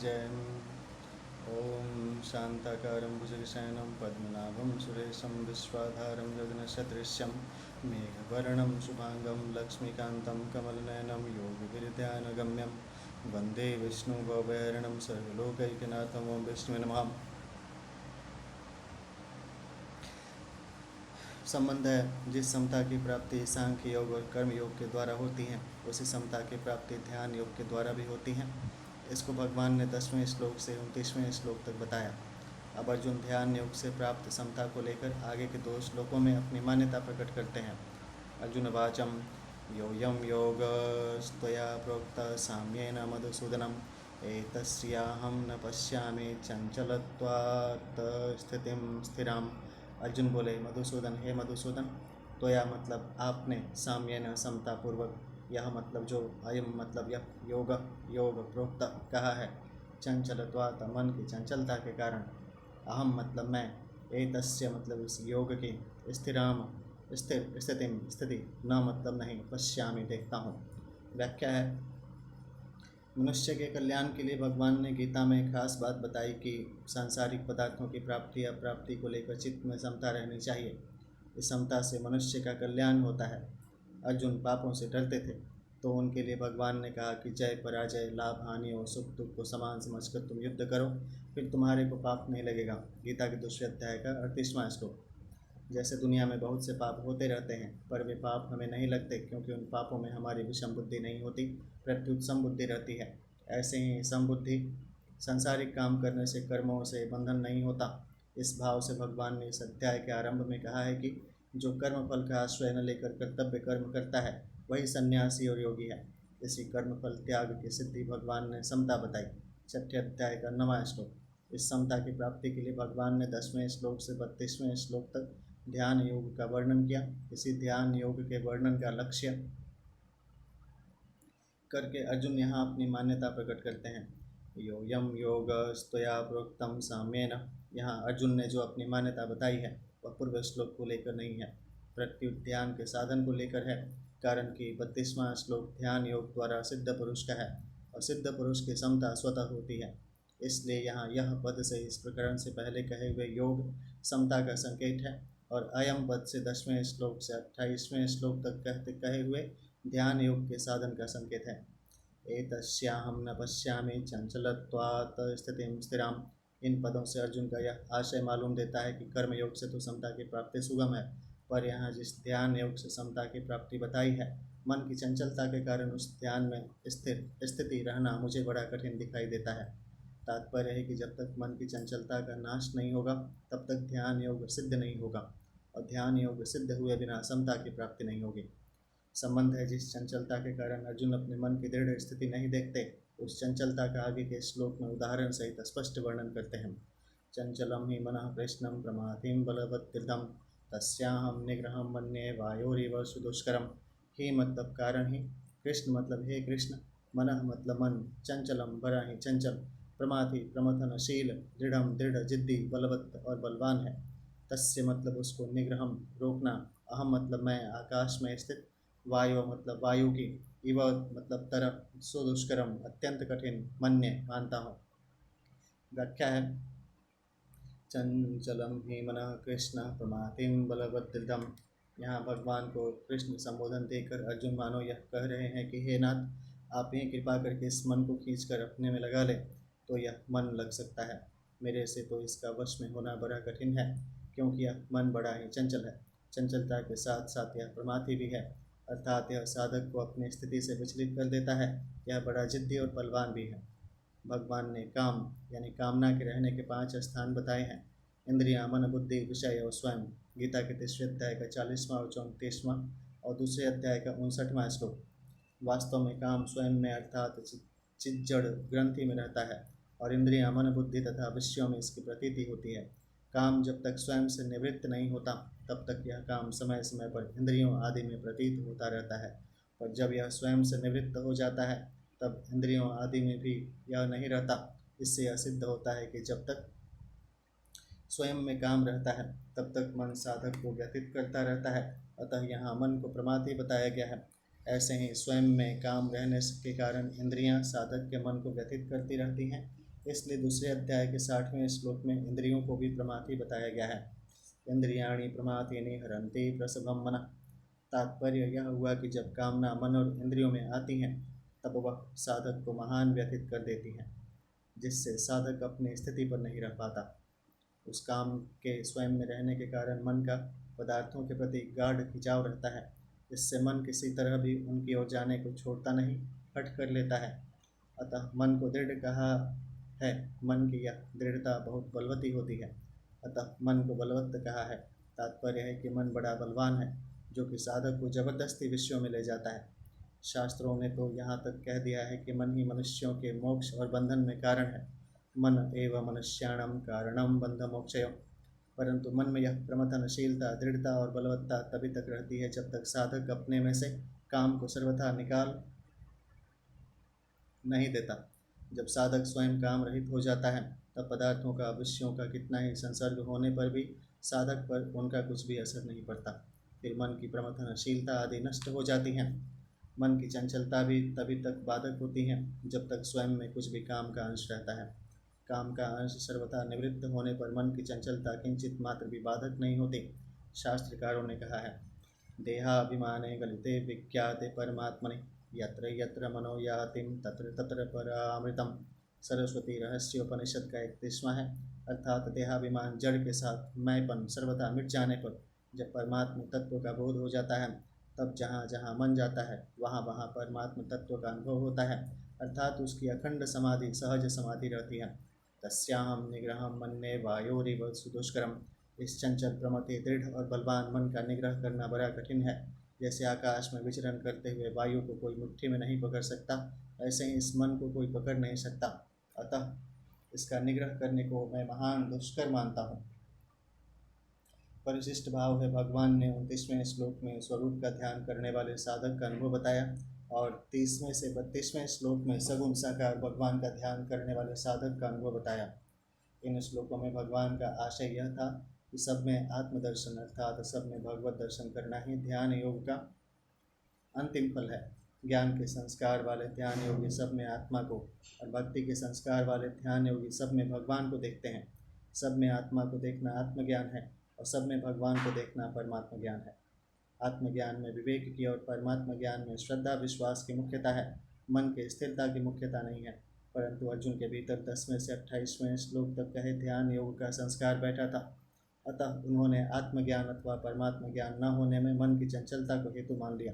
जय। ॐ शान्ताकारं भुजगशयनं पद्मनाभं सुरेशं विश्वाधारं गगनसदृशं मेघवर्णं शुभांगं लक्ष्मीकान्तं कमलनयनं योगिभिर्ध्यानगम्यं वन्दे विष्णुभवभयहरणं सर्वलोकैकनाथं। ओं विष्णुवे नमः। संबंध है जिस समता की प्राप्ति सांख्य योग और कर्म योग के द्वारा होती है, उसी समता की प्राप्ति ध्यान योग के द्वारा भी होती है। इसको भगवान ने 10वें श्लोक से 29वें श्लोक तक बताया। अब अर्जुन ध्यान योग से प्राप्त समता को लेकर आगे के 2 श्लोकों में अपनी मान्यता प्रकट करते हैं। अर्जुन वाचम योऽयं योगस्त्वया प्रोक्त साम्येन मधुसूदनम् एतस्याहं न पश्यामि चंचलत्वात् स्थितिं स्थिराम। अर्जुन बोले, मधुसूदन, हे मधुसूदन, त्वया मतलब आपने, साम्येन समतापूर्वक, यह मतलब जो, अयम मतलब यह, योग प्रोक्त कहा है, चंचलत्वात् मन की चंचलता के कारण, अहम मतलब मैं, एतस्य मतलब इस योग की, स्थिराम स्थिति, न मतलब नहीं, पश्यामि देखता हूँ। व्याख्या है, मनुष्य के कल्याण के लिए भगवान ने गीता में एक खास बात बताई कि सांसारिक पदार्थों की प्राप्ति या प्राप्ति को लेकर चित्त में समता रहनी चाहिए। इस समता से मनुष्य का कल्याण होता है। अर्जुन पापों से डरते थे, तो उनके लिए भगवान ने कहा कि जय पराजय, लाभ हानि और सुख दुख को समान समझकर तुम युद्ध करो, फिर तुम्हारे को पाप नहीं लगेगा। गीता के 2वें अध्याय का 38वां श्लोक। जैसे दुनिया में बहुत से पाप होते रहते हैं, पर वे पाप हमें नहीं लगते, क्योंकि उन पापों में हमारी विषम बुद्धि नहीं होती, प्रत्युत सम बुद्धि रहती है। ऐसे ही समबुद्धि सांसारिक काम करने से, कर्मों से बंधन नहीं होता। इस भाव से भगवान ने इस अध्याय के आरंभ में कहा है कि जो कर्म फल का आश्रय न लेकर कर्तव्य कर्म करता है, वही सन्यासी और योगी है। इसी कर्मफल त्याग की सिद्धि भगवान ने समता बताई। 6ठे अध्याय का 9वां श्लोक। इस समता की प्राप्ति के लिए भगवान ने 10वें श्लोक से 32वें श्लोक तक ध्यान योग का वर्णन किया। इसी ध्यान योग के वर्णन का लक्ष्य करके अर्जुन यहाँ अपनी मान्यता प्रकट करते हैं। योऽयं योगस्त्वया प्रोक्तं साम्येन। यहाँ अर्जुन ने जो अपनी मान्यता बताई है वह पूर्व श्लोक को लेकर नहीं है, प्रत्युत ध्यान के साधन को लेकर है। कारण कि 32वां श्लोक ध्यान योग द्वारा सिद्ध पुरुष का है, और सिद्ध पुरुष की समता स्वतः होती है। इसलिए यहाँ यह पद से इस प्रकरण से पहले कहे हुए योग समता का संकेत है, और अयम पद से 10वें श्लोक से 28वें श्लोक तक कहे हुए ध्यान योग के साधन का संकेत है। एतस्याहं न पश्यामि चंचलत्वात् स्थितिं स्थिराम। इन पदों से अर्जुन का यह आशय मालूम देता है कि कर्म योग से तो समता की प्राप्ति सुगम है, पर यहाँ जिस ध्यान योग से समता की प्राप्ति बताई है, मन की चंचलता के कारण उस ध्यान में स्थिति रहना मुझे बड़ा कठिन दिखाई देता है। तात्पर्य है कि जब तक मन की चंचलता का नाश नहीं होगा, तब तक ध्यान योग सिद्ध नहीं होगा, और ध्यान योग सिद्ध हुए बिना समता की प्राप्ति नहीं होगी। संबंध है जिस चंचलता के कारण अर्जुन अपने मन की दृढ़ स्थिति नहीं देखते, उस चंचलता का आगे के श्लोक में उदाहरण सहित स्पष्ट वर्णन करते हैं। चंचलम ही मनः कृष्णं प्रमाथिं बलवत्कृतं तस्याहं निग्रहं मन्ये वायोरिव सुदुष्करम। ही मतलब कारण ही, कृष्ण मतलब हे कृष्ण, मनः मतलब मन, चंचलम बड़ा ही चंचल, प्रमाथि प्रमथनशील, दृढ़ जिद्दी, बलवत्त और बलवान है। तस्य मतलब उसको, निग्रहम रोकना, अहम मतलब मैं, आकाश में स्थित, वायु मतलब वायु की, इव मतलब तरफ, सुदुष्करम अत्यंत कठिन, मन्ये मानता हूँ। व्याख्या है, चंचलम ही मनः कृष्ण प्रमाथिं बलवत्कृतं। यहाँ भगवान को कृष्ण संबोधन देकर अर्जुन मानो यह कह रहे हैं कि हे नाथ, आप ही कृपा करके इस मन को खींचकर अपने में लगा ले, तो यह मन लग सकता है। मेरे से तो इसका वश में होना बड़ा कठिन है, क्योंकि यह मन बड़ा ही चंचल है। चंचलता के साथ साथ यह प्रमाथि भी है, अर्थात यह साधक को अपनी स्थिति से विचलित कर देता है। यह बड़ा जिद्दी और बलवान भी है। भगवान ने काम यानी कामना के रहने के 5 स्थान बताए हैं। इंद्रियां, मन, बुद्धि, विषय और स्वयं। गीता के 3वें अध्याय का 40वां और 34वां और 2 अध्याय का 59वां श्लोक। वास्तव में काम स्वयं में अर्थात चिज्जड़ ग्रंथि में रहता है, और इंद्रियां, मन, बुद्धि तथा विषयों में इसकी प्रतीति होती है। काम जब तक स्वयं से निवृत्त नहीं होता, तब तक यह काम समय समय पर इंद्रियों आदि में प्रतीत होता रहता है, पर जब यह स्वयं से निवृत्त हो जाता है, तब इंद्रियों आदि में भी यह नहीं रहता। इससे यह सिद्ध होता है कि जब तक स्वयं में काम रहता है, तब तक मन साधक को व्यतीत करता रहता है। अतः यहाँ मन को प्रमाथि बताया गया है। ऐसे ही स्वयं में काम रहने के कारण इंद्रियां साधक के मन को व्यतीत करती रहती हैं, इसलिए दूसरे अध्याय के 60वें श्लोक में इंद्रियों को भी प्रमाथि बताया गया है। इंद्रियाणि प्रमाथीनि हरन्ति प्रसभम मनः। तात्पर्य यह हुआ कि जब कामना मन और इंद्रियों में आती हैं तब वह साधक को महान व्यथित कर देती हैं, जिससे साधक अपनी स्थिति पर नहीं रह पाता। उस काम के स्वयं में रहने के कारण मन का पदार्थों के प्रति गाढ़ खिंचाव रहता है, जिससे मन किसी तरह भी उनकी ओर जाने को छोड़ता नहीं, हट कर लेता है। अतः मन को दृढ़ कहा है। मन की यह दृढ़ता बहुत बलवती होती है, अतः मन को बलवत्त कहा है। तात्पर्य है कि मन बड़ा बलवान है, जो कि साधक को जबरदस्ती विषयों में ले जाता है। शास्त्रों ने तो यहाँ तक कह दिया है कि मन ही मनुष्यों के मोक्ष और बंधन में कारण है। मन एव मनुष्याणां कारणं बंध मोक्षयोः। परंतु मन में यह प्रमथनशीलता, दृढ़ता और बलवत्ता तभी तक रहती है जब तक साधक अपने में से काम को सर्वथा निकाल नहीं देता। जब साधक स्वयं काम रहित हो जाता है तब पदार्थों का, विषयों का कितना ही संसर्ग होने पर भी साधक पर उनका कुछ भी असर नहीं पड़ता। फिर मन की प्रमथनशीलता आदि नष्ट हो जाती हैं। मन की चंचलता भी तभी तक बाधक होती है जब तक स्वयं में कुछ भी काम का अंश रहता है। काम का अंश सर्वथा निवृत्त होने पर मन की चंचलता किंचित मात्र भी बाधक नहीं होती। शास्त्रकारों ने कहा है, देहाभिमाने गलिते विख्याते परमात्मनि यत्र यत्र मनो यातिम तत्र तत्र परामृतम। सरस्वती रहस्योपनिषद का 31वां है। अर्थात देहाभिमान जड़ के साथ मैंपन सर्वथा मिट जाने पर जब परमात्म तत्व का बोध हो जाता है, तब जहाँ जहाँ मन जाता है वहाँ वहाँ परमात्म तत्व का अनुभव होता है, अर्थात उसकी अखंड समाधि, सहज समाधि रहती है। तस्याहं निग्रहं मन्ये वायोरिव सुदुष्करम। इस चंचल, प्रमथी, दृढ़ और बलवान मन का निग्रह करना बड़ा कठिन है। जैसे आकाश में विचरण करते हुए वायु को कोई मुट्ठी में नहीं पकड़ सकता, ऐसे ही इस मन को कोई पकड़ नहीं सकता। अतः इसका निग्रह करने को मैं महान दुष्कर मानता हूँ। परिशिष्ट भाव है। भगवान ने 29वें श्लोक में स्वरूप का ध्यान करने वाले साधक का अनुभव बताया और 30वें से 32वें श्लोक में सगुण साकार भगवान का ध्यान करने वाले साधक का अनुभव बताया। इन श्लोकों में भगवान का आशय यह था कि सब में आत्मदर्शन अर्थात सब में भगवत दर्शन करना ही ध्यान योग का अंतिम फल है। ज्ञान के संस्कार वाले ध्यान योगी सब में आत्मा को और भक्ति के संस्कार वाले ध्यान योगी सब में भगवान को देखते हैं। सब में आत्मा को देखना आत्मज्ञान है और सब में भगवान को देखना परमात्म ज्ञान है। आत्मज्ञान में विवेक की और परमात्म ज्ञान में श्रद्धा विश्वास की मुख्यता है, मन के स्थिरता की मुख्यता नहीं है। परंतु अर्जुन के भीतर 10वें से 28वें श्लोक तक कहे ध्यान योग का संस्कार बैठा था। अतः उन्होंने आत्मज्ञान अथवा परमात्म ज्ञान न होने में मन की चंचलता को हेतु मान लिया।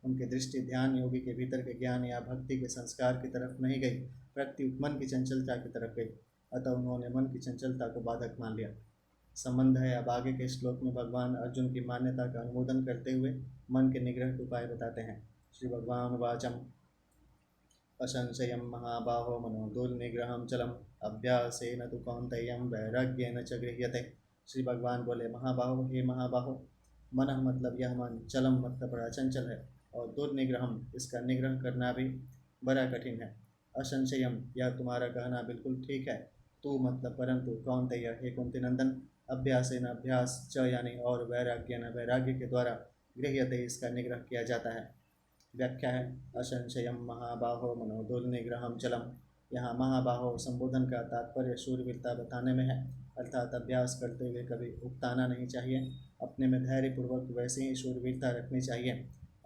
उनकी दृष्टि ध्यान योगी के भीतर के ज्ञान या भक्ति के संस्कार की तरफ नहीं गई, प्रत्युत मन की चंचलता की तरफ गई। अतः उन्होंने मन की चंचलता को बाधक मान लिया। संबंध है। अब आगे के श्लोक में भगवान अर्जुन की मान्यता का अनुमोदन करते हुए मन के निग्रह के उपाय बताते हैं। श्री भगवान वाचम असंशयं महाबाहो मनो दुर्निग्रहं चलम अभ्यासेन तु कौन्तेयं वैराग्येन च गृह्यते। श्री भगवान बोले, महाबाहो, हे महाबाहो, मन मतलब यह मन, चलम मतलब बड़ा चंचल है, और दुर्निग्रहम इसका निग्रह करना भी बड़ा कठिन है। असंशयम यह तुम्हारा कहना बिल्कुल ठीक है। तू मतलब परंतु, कौन्तेय हे कुंती नंदन, अभ्यासेन अभ्यास च यानी और वैराग्येन वैराग्य के द्वारा गृह्यते इसका निग्रह किया जाता है। व्याख्या है, असंशयम महाबाहो मनो दुर्निग्रहम चलम। यहाँ महाबाहो संबोधन का तात्पर्य शूरवीरता बताने में है, अर्थात अभ्यास करते हुए कभी उकताना नहीं चाहिए, अपने में धैर्यपूर्वक वैसे ही शूरवीरता रखनी चाहिए।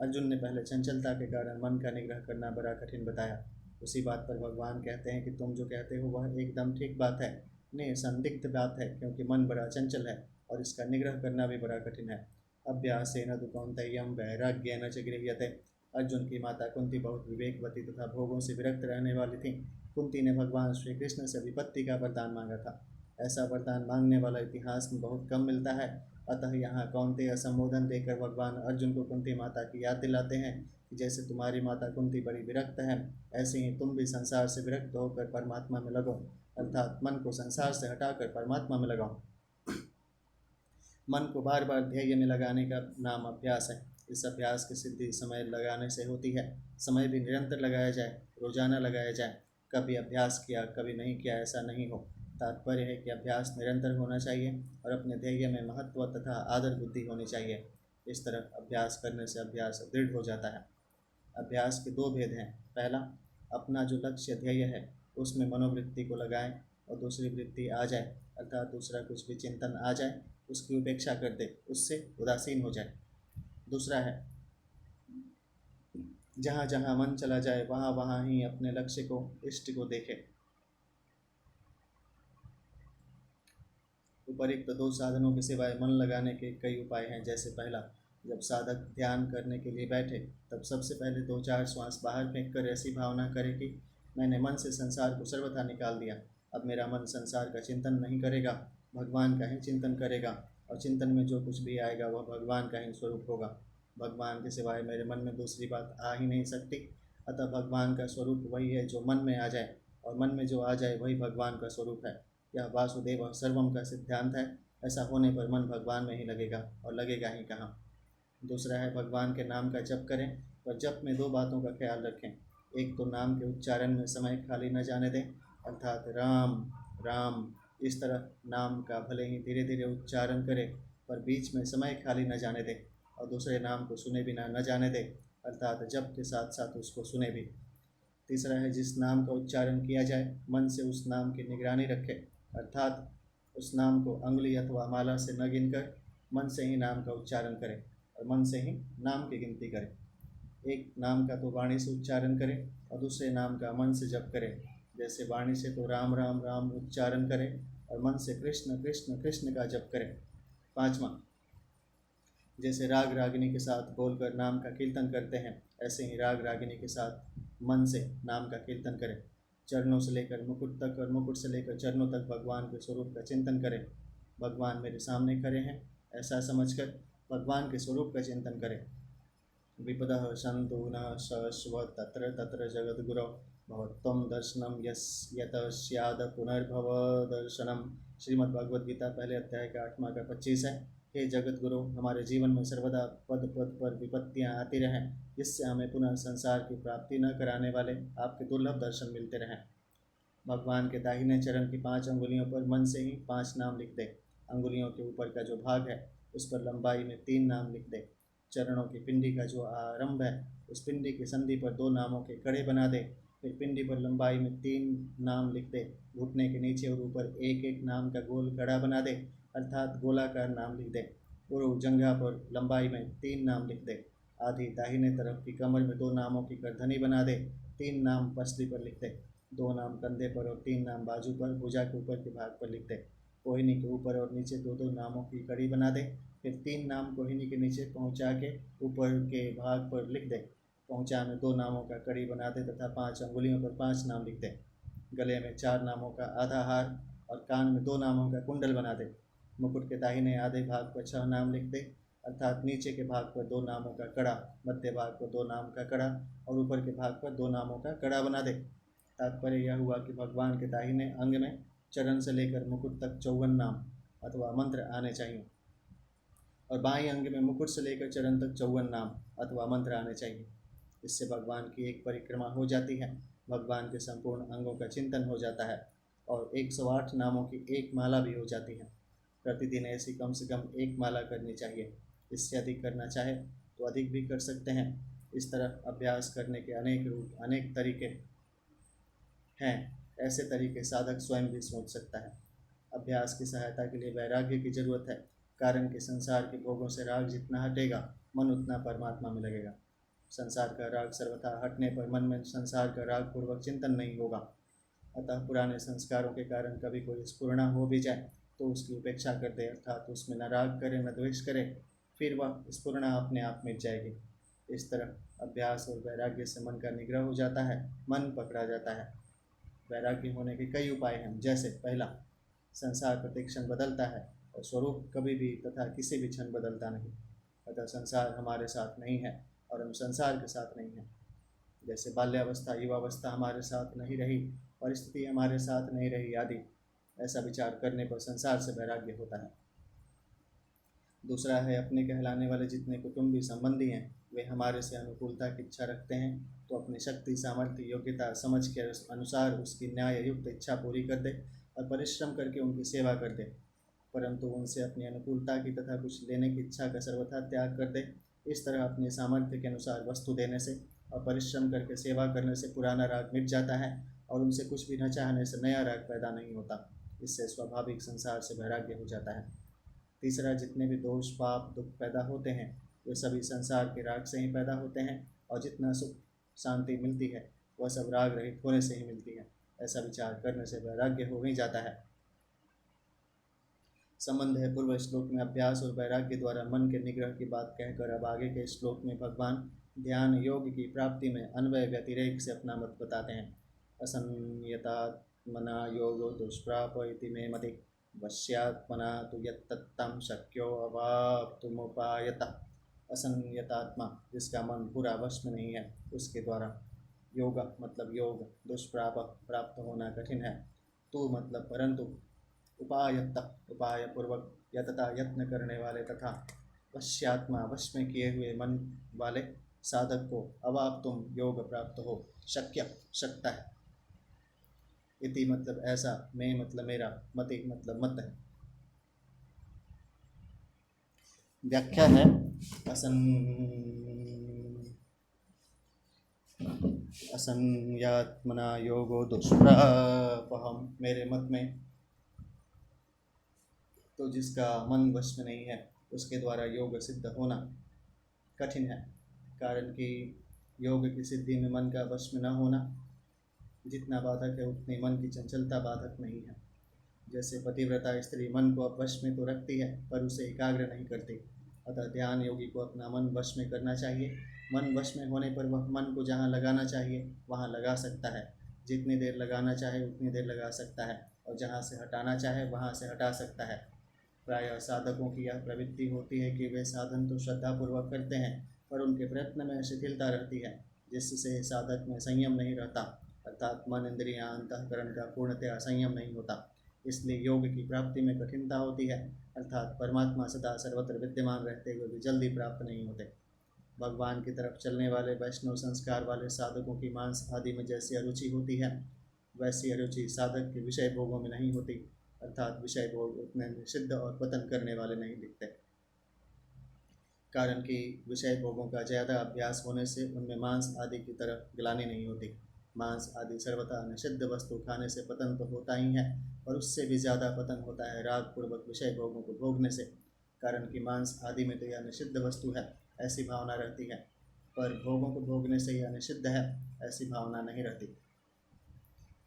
अर्जुन ने पहले चंचलता के कारण मन का निग्रह करना बड़ा कठिन बताया। उसी बात पर भगवान कहते हैं कि तुम जो कहते हो वह एकदम ठीक बात है, नहीं संदिग्ध बात है, क्योंकि मन बड़ा चंचल है और इसका निग्रह करना भी बड़ा कठिन है। अभ्यासेन तु कौन्तेयं वैराग्येन च गृह्यते। अर्जुन की माता कुंती बहुत विवेकवती तथा भोगों से विरक्त रहने वाली थी। कुंती ने भगवान श्री कृष्ण से विपत्ति का वरदान मांगा था। ऐसा वरदान मांगने वाला इतिहास में बहुत कम मिलता है। अतः यहाँ कौन्तेय संबोधन देकर भगवान अर्जुन को कुंती माता की याद दिलाते हैं कि जैसे तुम्हारी माता कुंती बड़ी विरक्त है, ऐसे ही तुम भी संसार से विरक्त होकर परमात्मा में लगो, अर्थात मन को संसार से हटाकर परमात्मा में लगाओ। मन को बार बार ध्येय में लगाने का नाम अभ्यास है। इस अभ्यास की सिद्धि समय लगाने से होती है। समय भी निरंतर लगाया जाए, रोजाना लगाया जाए। कभी अभ्यास किया कभी नहीं किया ऐसा नहीं हो। तात्पर्य है कि अभ्यास निरंतर होना चाहिए और अपने ध्येय में महत्व तथा आदर बुद्धि होनी चाहिए। इस तरह अभ्यास करने से अभ्यास दृढ़ हो जाता है। अभ्यास के दो भेद हैं। पहला, अपना जो लक्ष्य ध्येय है उसमें मनोवृत्ति को लगाएं और दूसरी वृत्ति आ जाए, अर्थात दूसरा कुछ भी चिंतन आ जाए उसकी उपेक्षा कर दे, उससे उदासीन हो जाए। दूसरा है जहाँ जहाँ मन चला जाए वहाँ वहाँ ही अपने लक्ष्य को, इष्ट को देखे। उपरिक्त दो साधनों के सिवाय मन लगाने के कई उपाय हैं। जैसे पहला, जब साधक ध्यान करने के लिए बैठे तब सबसे पहले 2-4 श्वास बाहर फेंक कर ऐसी भावना करे कि मैंने मन से संसार को सर्वथा निकाल दिया। अब मेरा मन संसार का चिंतन नहीं करेगा, भगवान का ही चिंतन करेगा, और चिंतन में जो कुछ भी आएगा वह भगवान का ही स्वरूप होगा। भगवान के सिवाय मेरे मन में दूसरी बात आ ही नहीं सकती। अतः भगवान का स्वरूप वही है जो मन में आ जाए, और मन में जो आ जाए वही भगवान का स्वरूप है। यह वासुदेव सर्वम का सिद्धांत है। ऐसा होने पर मन भगवान में ही लगेगा, और लगेगा ही कहाँ। दूसरा है भगवान के नाम का जप करें, पर जप में 2 बातों का ख्याल रखें। एक तो नाम के उच्चारण में समय खाली न जाने दें, अर्थात राम राम इस तरह नाम का भले ही धीरे धीरे उच्चारण करें पर बीच में समय खाली न जाने दें, और दूसरे नाम को सुने बिना न जाने दें, अर्थात जप के साथ साथ उसको सुने भी। तीसरा है जिस नाम का उच्चारण किया जाए मन से उस नाम की निगरानी रखें, अर्थात उस नाम को अंगुली अथवा माला से न गिनकर मन से ही नाम का उच्चारण करें, और मन से ही नाम की गिनती करें। एक नाम का तो वाणी से उच्चारण करें और दूसरे नाम का मन से जप करें। जैसे वाणी से तो राम राम राम उच्चारण करें और मन से कृष्ण कृष्ण कृष्ण का जप करें। 5वां, जैसे राग रागिनी के साथ बोलकर नाम का कीर्तन करते हैं, ऐसे ही राग रागिनी के साथ मन से नाम का कीर्तन करें। चरणों से लेकर मुकुट तक और मुकुट से लेकर चरणों तक भगवान के स्वरूप का चिंतन करें। भगवान मेरे सामने खड़े हैं ऐसा समझकर भगवान के स्वरूप का चिंतन करें। विपदः सन्तु न शश्व तत्र तत्र जगद्गुरौ भवत्वं दर्शनम यत स्याद पुनर्भव दर्शनम। श्रीमद्भगवद्गीता पहले अध्याय का 8वां का 25 है। हे जगत गुरु, हमारे जीवन में सर्वदा पद पद पर विपत्तियाँ आती रहें, जिससे हमें पुनः संसार की प्राप्ति न कराने वाले आपके दुर्लभ दर्शन मिलते रहें। भगवान के दाहिने चरण की 5 अंगुलियों पर मन से ही 5 नाम लिख दे। अंगुलियों के ऊपर का जो भाग है उस पर लंबाई में 3 नाम लिख दे। चरणों की पिंडी का जो आरंभ है उस पिंडी की संधि पर 2 नामों के कड़े बना दे। फिर पिंडी पर लंबाई में 3 नाम लिख दे। घुटने के नीचे और ऊपर एक एक नाम का गोल गड़ा बना दे, अर्थात गोलाकार नाम लिख दे। पूर्व जंघा पर लंबाई में 3 नाम लिख दे। आधी दाहिने तरफ की कमर में 2 नामों की करधनी बना दे। 3 नाम पसली पर लिख दे। 2 नाम कंधे पर और 3 नाम बाजू पर, भुजा के ऊपर के भाग पर लिख दे। कोहिनी के ऊपर और नीचे 2-2 नामों की कड़ी बना दे। फिर 3 नाम कोहिनी के नीचे पहुंचा के ऊपर के भाग पर लिख दे। पहुंचा में 2 नामों का कड़ी बना दे तथा 5 अंगुलियों पर 5 नाम लिख दे। गले में 4 नामों का आधा हार और कान में 2 नामों का कुंडल बना दे। मुकुट के दाहिने आधे भाग पर 6 नाम लिख दे, अर्थात नीचे के भाग पर 2 नामों का कड़ा, मध्य भाग पर 2 नाम का कड़ा और ऊपर के भाग पर 2 नामों का कड़ा बना दे। तात्पर्य यह हुआ कि भगवान के दाहिने अंग में चरण से लेकर मुकुट तक 54 नाम अथवा मंत्र आने चाहिए, और बाएं अंग में मुकुट से लेकर चरण तक 54 नाम अथवा मंत्र आने चाहिए। इससे भगवान की एक परिक्रमा हो जाती है, भगवान के संपूर्ण अंगों का चिंतन हो जाता है और 108 नामों की एक माला भी हो जाती है। प्रतिदिन ऐसी कम से कम 1 माला करनी चाहिए। इससे अधिक करना चाहे तो अधिक भी कर सकते हैं। इस तरह अभ्यास करने के अनेक रूप, अनेक तरीके हैं। ऐसे तरीके साधक स्वयं भी सोच सकता है। अभ्यास की सहायता के लिए वैराग्य की जरूरत है, कारण कि संसार के भोगों से राग जितना हटेगा मन उतना परमात्मा में लगेगा। संसार का राग सर्वथा हटने पर मन में संसार का राग पूर्वक चिंतन नहीं होगा। अतः पुराने संस्कारों के कारण कभी कोई स्फुरणा हो भी जाए तो उसकी उपेक्षा कर दे, अर्थात उसमें न राग करे न द्वेष करे, फिर वह स्फुरणा अपने आप मिट जाएगी। इस तरह अभ्यास और वैराग्य से मन का निग्रह हो जाता है, मन पकड़ा जाता है। वैराग्य होने के कई उपाय हैं। जैसे पहला, संसार प्रत्येक क्षण बदलता है और स्वरूप कभी भी तथा किसी भी क्षण बदलता नहीं, अतः संसार हमारे साथ नहीं है और हम संसार के साथ नहीं हैं। जैसे बाल्यावस्था युवावस्था हमारे साथ नहीं रही, परिस्थिति हमारे साथ नहीं रही आदि, ऐसा विचार करने पर संसार से वैराग्य होता है। दूसरा है, अपने कहलाने वाले जितने कुटुंबी संबंधी हैं वे हमारे से अनुकूलता की इच्छा रखते हैं तो अपनी शक्ति सामर्थ्य योग्यता समझ के अनुसार उसकी न्याय युक्त इच्छा पूरी कर दे और परिश्रम करके उनकी सेवा कर दे, परंतु उनसे अपनी अनुकूलता की तथा कुछ लेने की इच्छा का सर्वथा त्याग कर दे। इस तरह अपने सामर्थ्य के अनुसार वस्तु देने से और परिश्रम करके सेवा करने से पुराना राग मिट जाता है और उनसे कुछ भी न चाहने से नया राग पैदा नहीं होता। इससे स्वाभाविक संसार से वैराग्य हो जाता है। तीसरा, जितने भी दोष पाप दुख पैदा होते हैं वे सभी संसार के राग से ही पैदा होते हैं, और जितना सुख शांति मिलती है वह सब राग रहित होने से ही मिलती है। ऐसा विचार करने से वैराग्य हो ही जाता है। संबंध है पूर्व श्लोक में अभ्यास और वैराग्य द्वारा मन के निग्रह की बात कहकर अब आगे के श्लोक में भगवान ध्यान योग की प्राप्ति में अन्वय व्यतिरेक से अपना मत बताते हैं। असंयतात्मना योगो दुष्प्राप इति मे मति वश्यात्मना तु यत्तत्तं शक्यो अवाप्तुमुपायतः। असंयतात्मा, जिसका मन पूरा वश में नहीं है, उसके द्वारा योग मतलब योग, दुष्प्राप प्राप्त होना कठिन है, तो मतलब परंतु, उपायत उपाय पूर्वक या तथा यत्न करने वाले तथा वश्यात्मा वश में किए हुए मन वाले साधक को अवाप्तुम योग प्राप्त हो शक्य शकता है। इति मतलब ऐसा, मैं मतलब मेरा, मति मतलब मत है। व्याख्या है असंयात्मना योगो दुष्प्रापहम, मेरे मत में तो जिसका मन वश में नहीं है उसके द्वारा योग सिद्ध होना कठिन है। कारण कि योग की सिद्धि में मन का वश में न होना जितना बाधक है उतनी मन की चंचलता बाधक नहीं है। जैसे पतिव्रता स्त्री मन को वश में तो रखती है पर उसे एकाग्र नहीं करती, अतः ध्यान योगी को अपना मन वश में करना चाहिए। मन वश में होने पर वह मन को जहाँ लगाना चाहिए वहाँ लगा सकता है, जितनी देर लगाना चाहे उतनी देर लगा सकता है, और जहाँ से हटाना चाहे वहाँ से हटा सकता है। प्रायः साधकों की यह प्रवृत्ति होती है कि वे साधन तो श्रद्धापूर्वक करते हैं पर उनके प्रयत्न में शिथिलता रहती है, जिससे साधक में संयम नहीं रहता, अर्थात मन इंद्रियां अंतःकरण का पूर्णतया संयम नहीं होता। इसलिए योग की प्राप्ति में कठिनता होती है, अर्थात परमात्मा सदा सर्वत्र विद्यमान रहते हुए भी जल्दी प्राप्त नहीं होते। भगवान की तरफ चलने वाले वैष्णव संस्कार वाले साधकों की मांस आदि में जैसी अरुचि होती है वैसी अरुचि साधक के विषय भोगों में नहीं होती, अर्थात विषय भोग उतने निषिद्ध और पतन करने वाले नहीं दिखते। कारण कि विषय भोगों का ज़्यादा अभ्यास होने से उनमें मांस आदि की तरफ ग्लानि नहीं होती। मांस आदि सर्वथा निषिद्ध वस्तु खाने से पतन तो होता ही है, और उससे भी ज़्यादा पतन होता है राग पूर्वक विषय भोगों को भोगने से। कारण कि मांस आदि में तो यह निषिद्ध वस्तु है ऐसी भावना रहती है, पर भोगों को भोगने से यह निषिद्ध है ऐसी भावना नहीं रहती।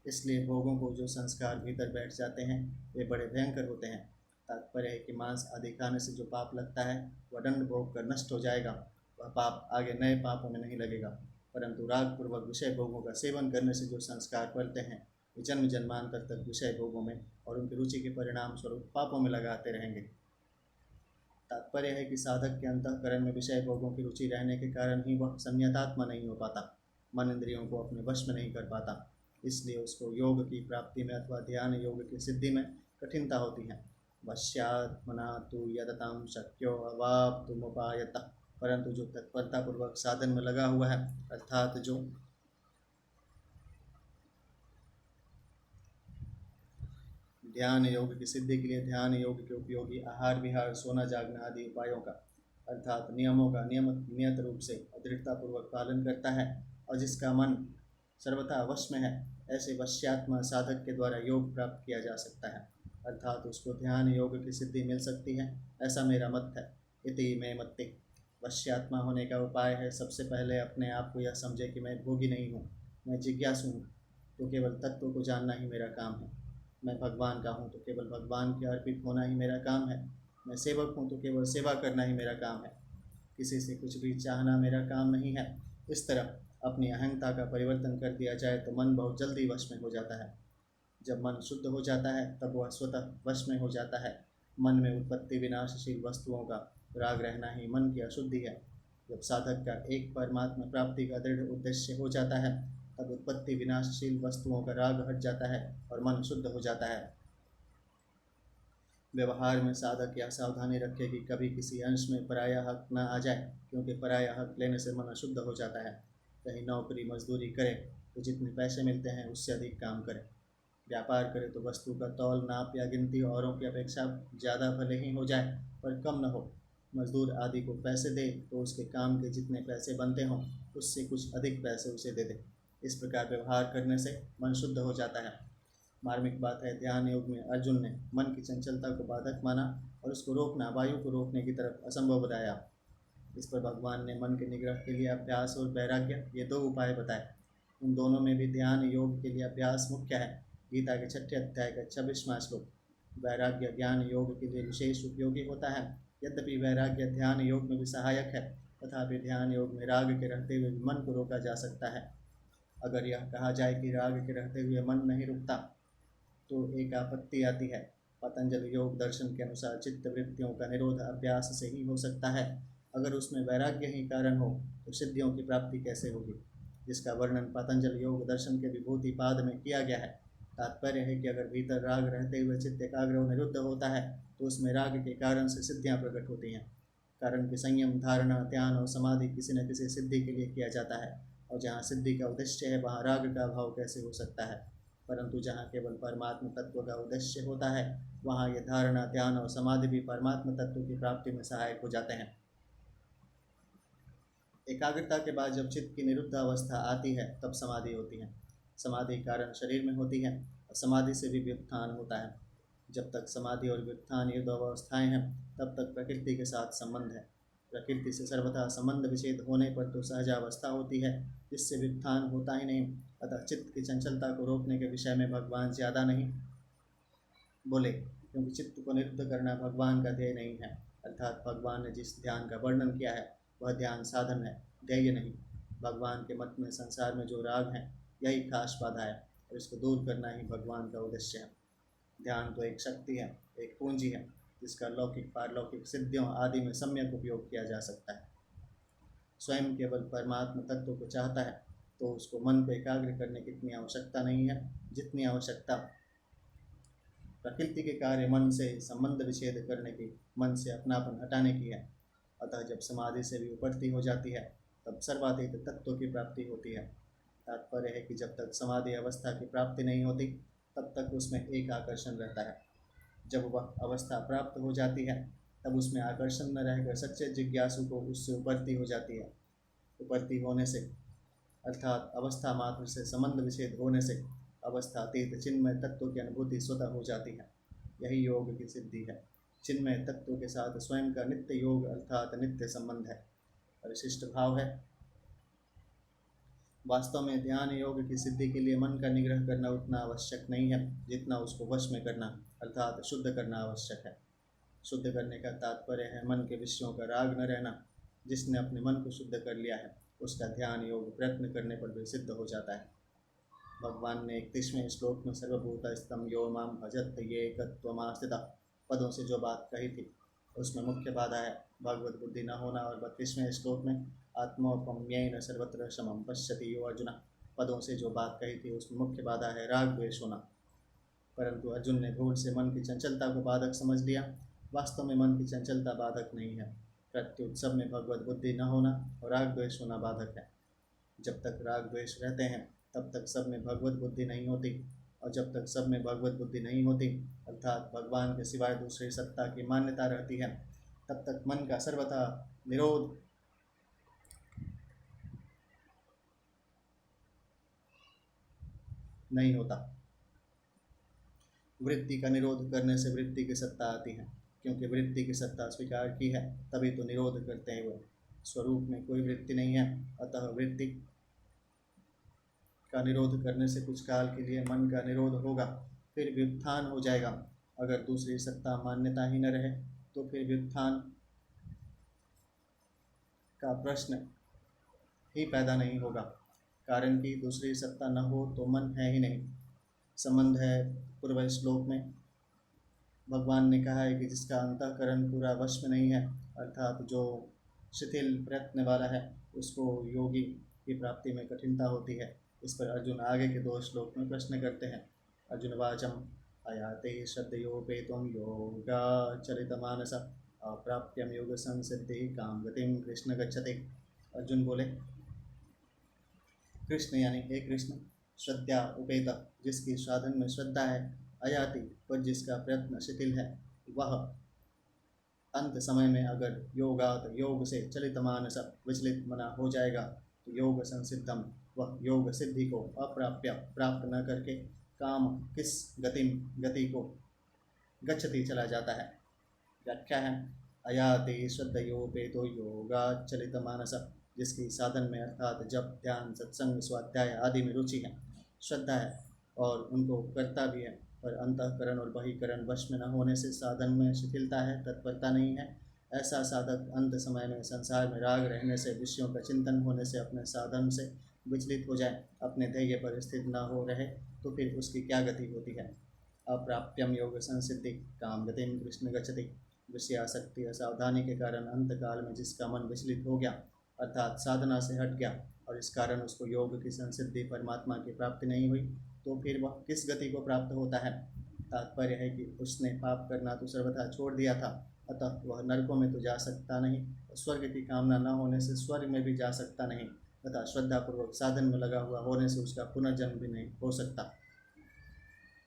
इसलिए भोगों को जो संस्कार भीतर बैठ जाते हैं वे बड़े भयंकर होते हैं। तात्पर्य है कि मांस आदि खाने से जो पाप लगता है वह दंड भोग कर नष्ट हो जाएगा, वह पाप आगे नए पापों में नहीं लगेगा। परंतु राग पूर्वक विषय भोगों का सेवन करने से जो संस्कार पड़ते हैं वे जन्म जन्मांतर तक विषय भोगों में और उनकी रुचि के परिणाम स्वरूप पापों में लगाते रहेंगे। तात्पर्य है कि साधक के अंतःकरण में विषय भोगों की रुचि रहने के कारण ही वह संयतात्मा नहीं हो पाता, मन इंद्रियों को अपने वश में नहीं कर पाता। इसलिए उसको योग की प्राप्ति में अथवा ध्यान योग की सिद्धि में कठिनता होती है। वश्यात्मना तु यततां शक्यो अवाप्तुमुपायतः, परंतु जो तत्परतापूर्वक साधन में लगा हुआ है, अर्थात जो ध्यान योग की सिद्धि के लिए ध्यान योग के उपयोगी आहार विहार सोना जागना आदि उपायों का अर्थात नियमों का नियत रूप से अदृढ़तापूर्वक पालन करता है, और जिसका मन सर्वथा वश में है, ऐसे वश्यात्मा साधक के द्वारा योग प्राप्त किया जा सकता है, अर्थात उसको ध्यान योग की सिद्धि मिल सकती है, ऐसा मेरा मत है। इति मे मत्ति। वश्यात्मा होने का उपाय है सबसे पहले अपने आप को यह समझे कि मैं भोगी नहीं हूँ, मैं जिज्ञासु हूँ, तो केवल तत्व को जानना ही मेरा काम है। मैं भगवान का हूँ तो केवल भगवान के अर्पित होना ही मेरा काम है। मैं सेवक हूँ तो केवल सेवा करना ही मेरा काम है, किसी से कुछ भी चाहना मेरा काम नहीं है। इस तरह अपनी अहंता का परिवर्तन कर दिया जाए तो मन बहुत जल्दी वश में हो जाता है। जब मन शुद्ध हो जाता है तब वह स्वतः वश में हो जाता है। मन में उत्पत्ति विनाशशील वस्तुओं का राग रहना ही मन की अशुद्धि है। जब साधक का एक परमात्मा प्राप्ति का दृढ़ उद्देश्य हो जाता है तब उत्पत्ति विनाशशील वस्तुओं का राग हट जाता है और मन शुद्ध हो जाता है। व्यवहार में साधक यह सावधानी रखे कि कभी किसी अंश में पराया हक न आ जाए, क्योंकि पराया हक लेने से मन अशुद्ध हो जाता है। कहीं नौकरी मजदूरी करे तो जितने पैसे मिलते हैं उससे अधिक काम करे। व्यापार करे तो वस्तु का तौल नाप या गिनती औरों की अपेक्षा ज़्यादा भले ही हो जाए पर कम न हो। मजदूर आदि को पैसे दे तो उसके काम के जितने पैसे बनते हों उससे कुछ अधिक पैसे उसे दे दे। इस प्रकार व्यवहार करने से मन शुद्ध हो जाता है। मार्मिक बात है, ध्यान योग में अर्जुन ने मन की चंचलता को बाधक माना और उसको रोकना वायु को रोकने की तरफ असंभव बताया। इस पर भगवान ने मन के निग्रह के लिए अभ्यास और वैराग्य, ये दो उपाय बताए। उन दोनों में भी ध्यान योग के लिए अभ्यास मुख्य है। गीता के 6 अध्याय का 26वां श्लोक। वैराग्य ज्ञान योग के लिए विशेष उपयोगी होता है। यद्यपि वैराग्य ध्यान योग में भी सहायक है, तथापि ध्यान योग में राग के रहते हुए मन को रोका जा सकता है। अगर यह कहा जाए कि राग के रहते हुए मन नहीं रुकता, तो एक आपत्ति आती है। पतंजलि योग दर्शन के अनुसार चित्त वृत्तियों का निरोध अभ्यास से ही हो सकता है। अगर उसमें वैराग्य ही कारण हो तो सिद्धियों की प्राप्ति कैसे होगी, जिसका वर्णन पतंजलि योग दर्शन के विभूति पाद में किया गया है। तात्पर्य है कि अगर भीतर राग रहते हुए चित्त एकाग्र और निरुद्ध होता है तो उसमें राग के कारण से सिद्धियां प्रकट होती हैं। कारण कि संयम, धारणा, ध्यान और समाधि किसी न किसी सिद्धि के लिए किया जाता है, और जहाँ सिद्धि का उद्देश्य है वहाँ राग का अभाव कैसे हो सकता है। परंतु जहाँ केवल परमात्म तत्व का उद्देश्य होता है, वहाँ ये धारणा, ध्यान और समाधि भी परमात्म तत्व की प्राप्ति में सहायक हो जाते हैं। एकाग्रता के बाद जब चित्त की निरुद्ध अवस्था आती है तब समाधि होती है। समाधि कारण शरीर में होती है और समाधि से भी व्युत्थान होता है। जब तक समाधि और व्युत्थान ये दो अवस्थाएं हैं, तब तक प्रकृति के साथ संबंध है। प्रकृति से सर्वथा संबंध विच्छेद होने पर तो सहजावस्था होती है, जिससे व्युत्थान होता ही नहीं। अतः चित्त की चंचलता को रोकने के विषय में भगवान ज़्यादा नहीं बोले, क्योंकि चित्त को निरुद्ध करना भगवान का ध्येय नहीं है। अर्थात भगवान ने जिस ध्यान का वर्णन किया है वह ध्यान साधन है, ध्येय नहीं। भगवान के मत में संसार में जो राग है यही खास बाधा है, और इसको दूर करना ही भगवान का उद्देश्य है। ध्यान तो एक शक्ति है, एक पूंजी है, जिसका लौकिक पारलौकिक सिद्धियों आदि में सम्यक उपयोग किया जा सकता है। स्वयं केवल परमात्म तत्व को चाहता है तो उसको मन को एकाग्र करने की इतनी आवश्यकता नहीं है जितनी आवश्यकता प्रकृति के कार्य मन से संबंध विच्छेद करने की, मन से अपनापन हटाने की है। अतः जब समाधि से भी उपरती हो जाती है तब सर्वातीत तत्व की प्राप्ति होती है। तात्पर्य है कि जब तक समाधि अवस्था की प्राप्ति नहीं होती तब तक उसमें एक आकर्षण रहता है। जब वह अवस्था प्राप्त हो जाती है तब उसमें आकर्षण न रहकर सच्चे जिज्ञासु को उससे उपरती हो जाती है। उपरती होने से अर्थात अवस्था मात्र से संबंध विच्छेद होने से अवस्थातीत चिन्मय तत्व की अनुभूति स्वतः हो जाती है। यही योग की सिद्धि है। चिन्मय तत्व के साथ स्वयं का नित्य योग अर्थात नित्य संबंध है, परिशिष्ट भाव है। वास्तव में ध्यान योग की सिद्धि के लिए मन का निग्रह करना उतना आवश्यक नहीं है जितना उसको वश में करना अर्थात शुद्ध करना आवश्यक है। शुद्ध करने का तात्पर्य है मन के विषयों का राग न रहना। जिसने अपने मन को शुद्ध कर लिया है उसका ध्यान योग प्रयत्न करने पर भी सिद्ध हो जाता है। भगवान ने 31वें श्लोक में सर्वभूतस्थं यो मां भजत ये एकत्वमास्थितः पदों से जो बात कही थी उसमें मुख्य बाधा है भगवत बुद्धि न होना, और 32वें श्लोक में आत्मोपम्येन सर्वत्र समं पश्यति यो अर्जुन पदों से जो बात कही थी उसमें मुख्य बाधा है राग द्वेष होना। परंतु अर्जुन ने भूल से मन की चंचलता को बाधक समझ लिया। वास्तव में मन की चंचलता बाधक नहीं है, प्रत्युत सब में भगवत बुद्धि न होना और राग द्वेष होना बाधक है। जब तक राग द्वेष रहते हैं तब तक सब में भगवत बुद्धि नहीं होती, और जब तक सब में भगवत बुद्धि नहीं होती अर्थात भगवान के सिवाय दूसरी सत्ता की मान्यता रहती है, तब तक मन का सर्वथा निरोध नहीं होता। वृत्ति का निरोध करने से वृत्ति की सत्ता आती है, क्योंकि वृत्ति की सत्ता स्वीकार की है तभी तो निरोध करते हैं वो। स्वरूप में कोई वृत्ति नहीं है, अतः वृत्ति का निरोध करने से कुछ काल के लिए मन का निरोध होगा, फिर व्युत्थान हो जाएगा। अगर दूसरी सत्ता मान्यता ही न रहे तो फिर व्युत्थान का प्रश्न ही पैदा नहीं होगा, कारण कि दूसरी सत्ता न हो तो मन है ही नहीं। संबंध है पूर्व श्लोक में भगवान ने कहा है कि जिसका अंतःकरण पूरा वश में नहीं है अर्थात जो शिथिल प्रयत्न वाला है उसको योगी की प्राप्ति में कठिनता होती है। इस पर अर्जुन आगे के 2 श्लोक में प्रश्न करते हैं। अर्जुन वाचम अयाते श्रद्धयोपेतुम योगाचरितमानस अप्राप्यम योग संसिद्धि काम गतिम कृष्ण गच्छते। अर्जुन बोले, कृष्ण यानी हे कृष्ण, श्रद्धा उपेत जिसकी साधन में श्रद्धा है, अयाति पर जिसका प्रयत्न शिथिल है, वह अंत समय में अगर योग से चलित मानस विचलित मना हो जाएगा तो योग संसिद्धम वह योग सिद्धि को अप्राप्य प्राप्त न करके काम किस गति को गच्छति चला जाता है। व्याख्या है अयाति श्रद्धयोपेतो योगाचलित मानस, जिसकी साधन में अर्थात जप ध्यान सत्संग स्वाध्याय आदि में रुचि है, श्रद्धा है और उनको करता भी है, पर अंतःकरण और बहिकरण वश में न होने से साधन में शिथिलता है, तत्परता नहीं है। ऐसा साधक अंत समय में संसार में राग रहने से, विषयों का चिंतन होने से अपने साधन से विचलित हो जाए, अपने ध्येय पर स्थित न हो रहे, तो फिर उसकी क्या गति होती है। अप्राप्यम योग संसिद्धि काम गतिम कृष्ण गच्छति। विषयासक्ति असावधानी के कारण अंतकाल में जिसका मन विचलित हो गया अर्थात साधना से हट गया और इस कारण उसको योग की संसिद्धि परमात्मा की प्राप्ति नहीं हुई, तो फिर वह किस गति को प्राप्त होता है। तात्पर्य है कि उसने पाप करना तो सर्वथा छोड़ दिया था, अतः वह नरकों में तो जा सकता नहीं, स्वर्ग की कामना न होने से स्वर्ग में भी जा सकता नहीं, तथा श्रद्धापूर्वक साधन में लगा हुआ होने से उसका पुनर्जन्म भी नहीं हो सकता।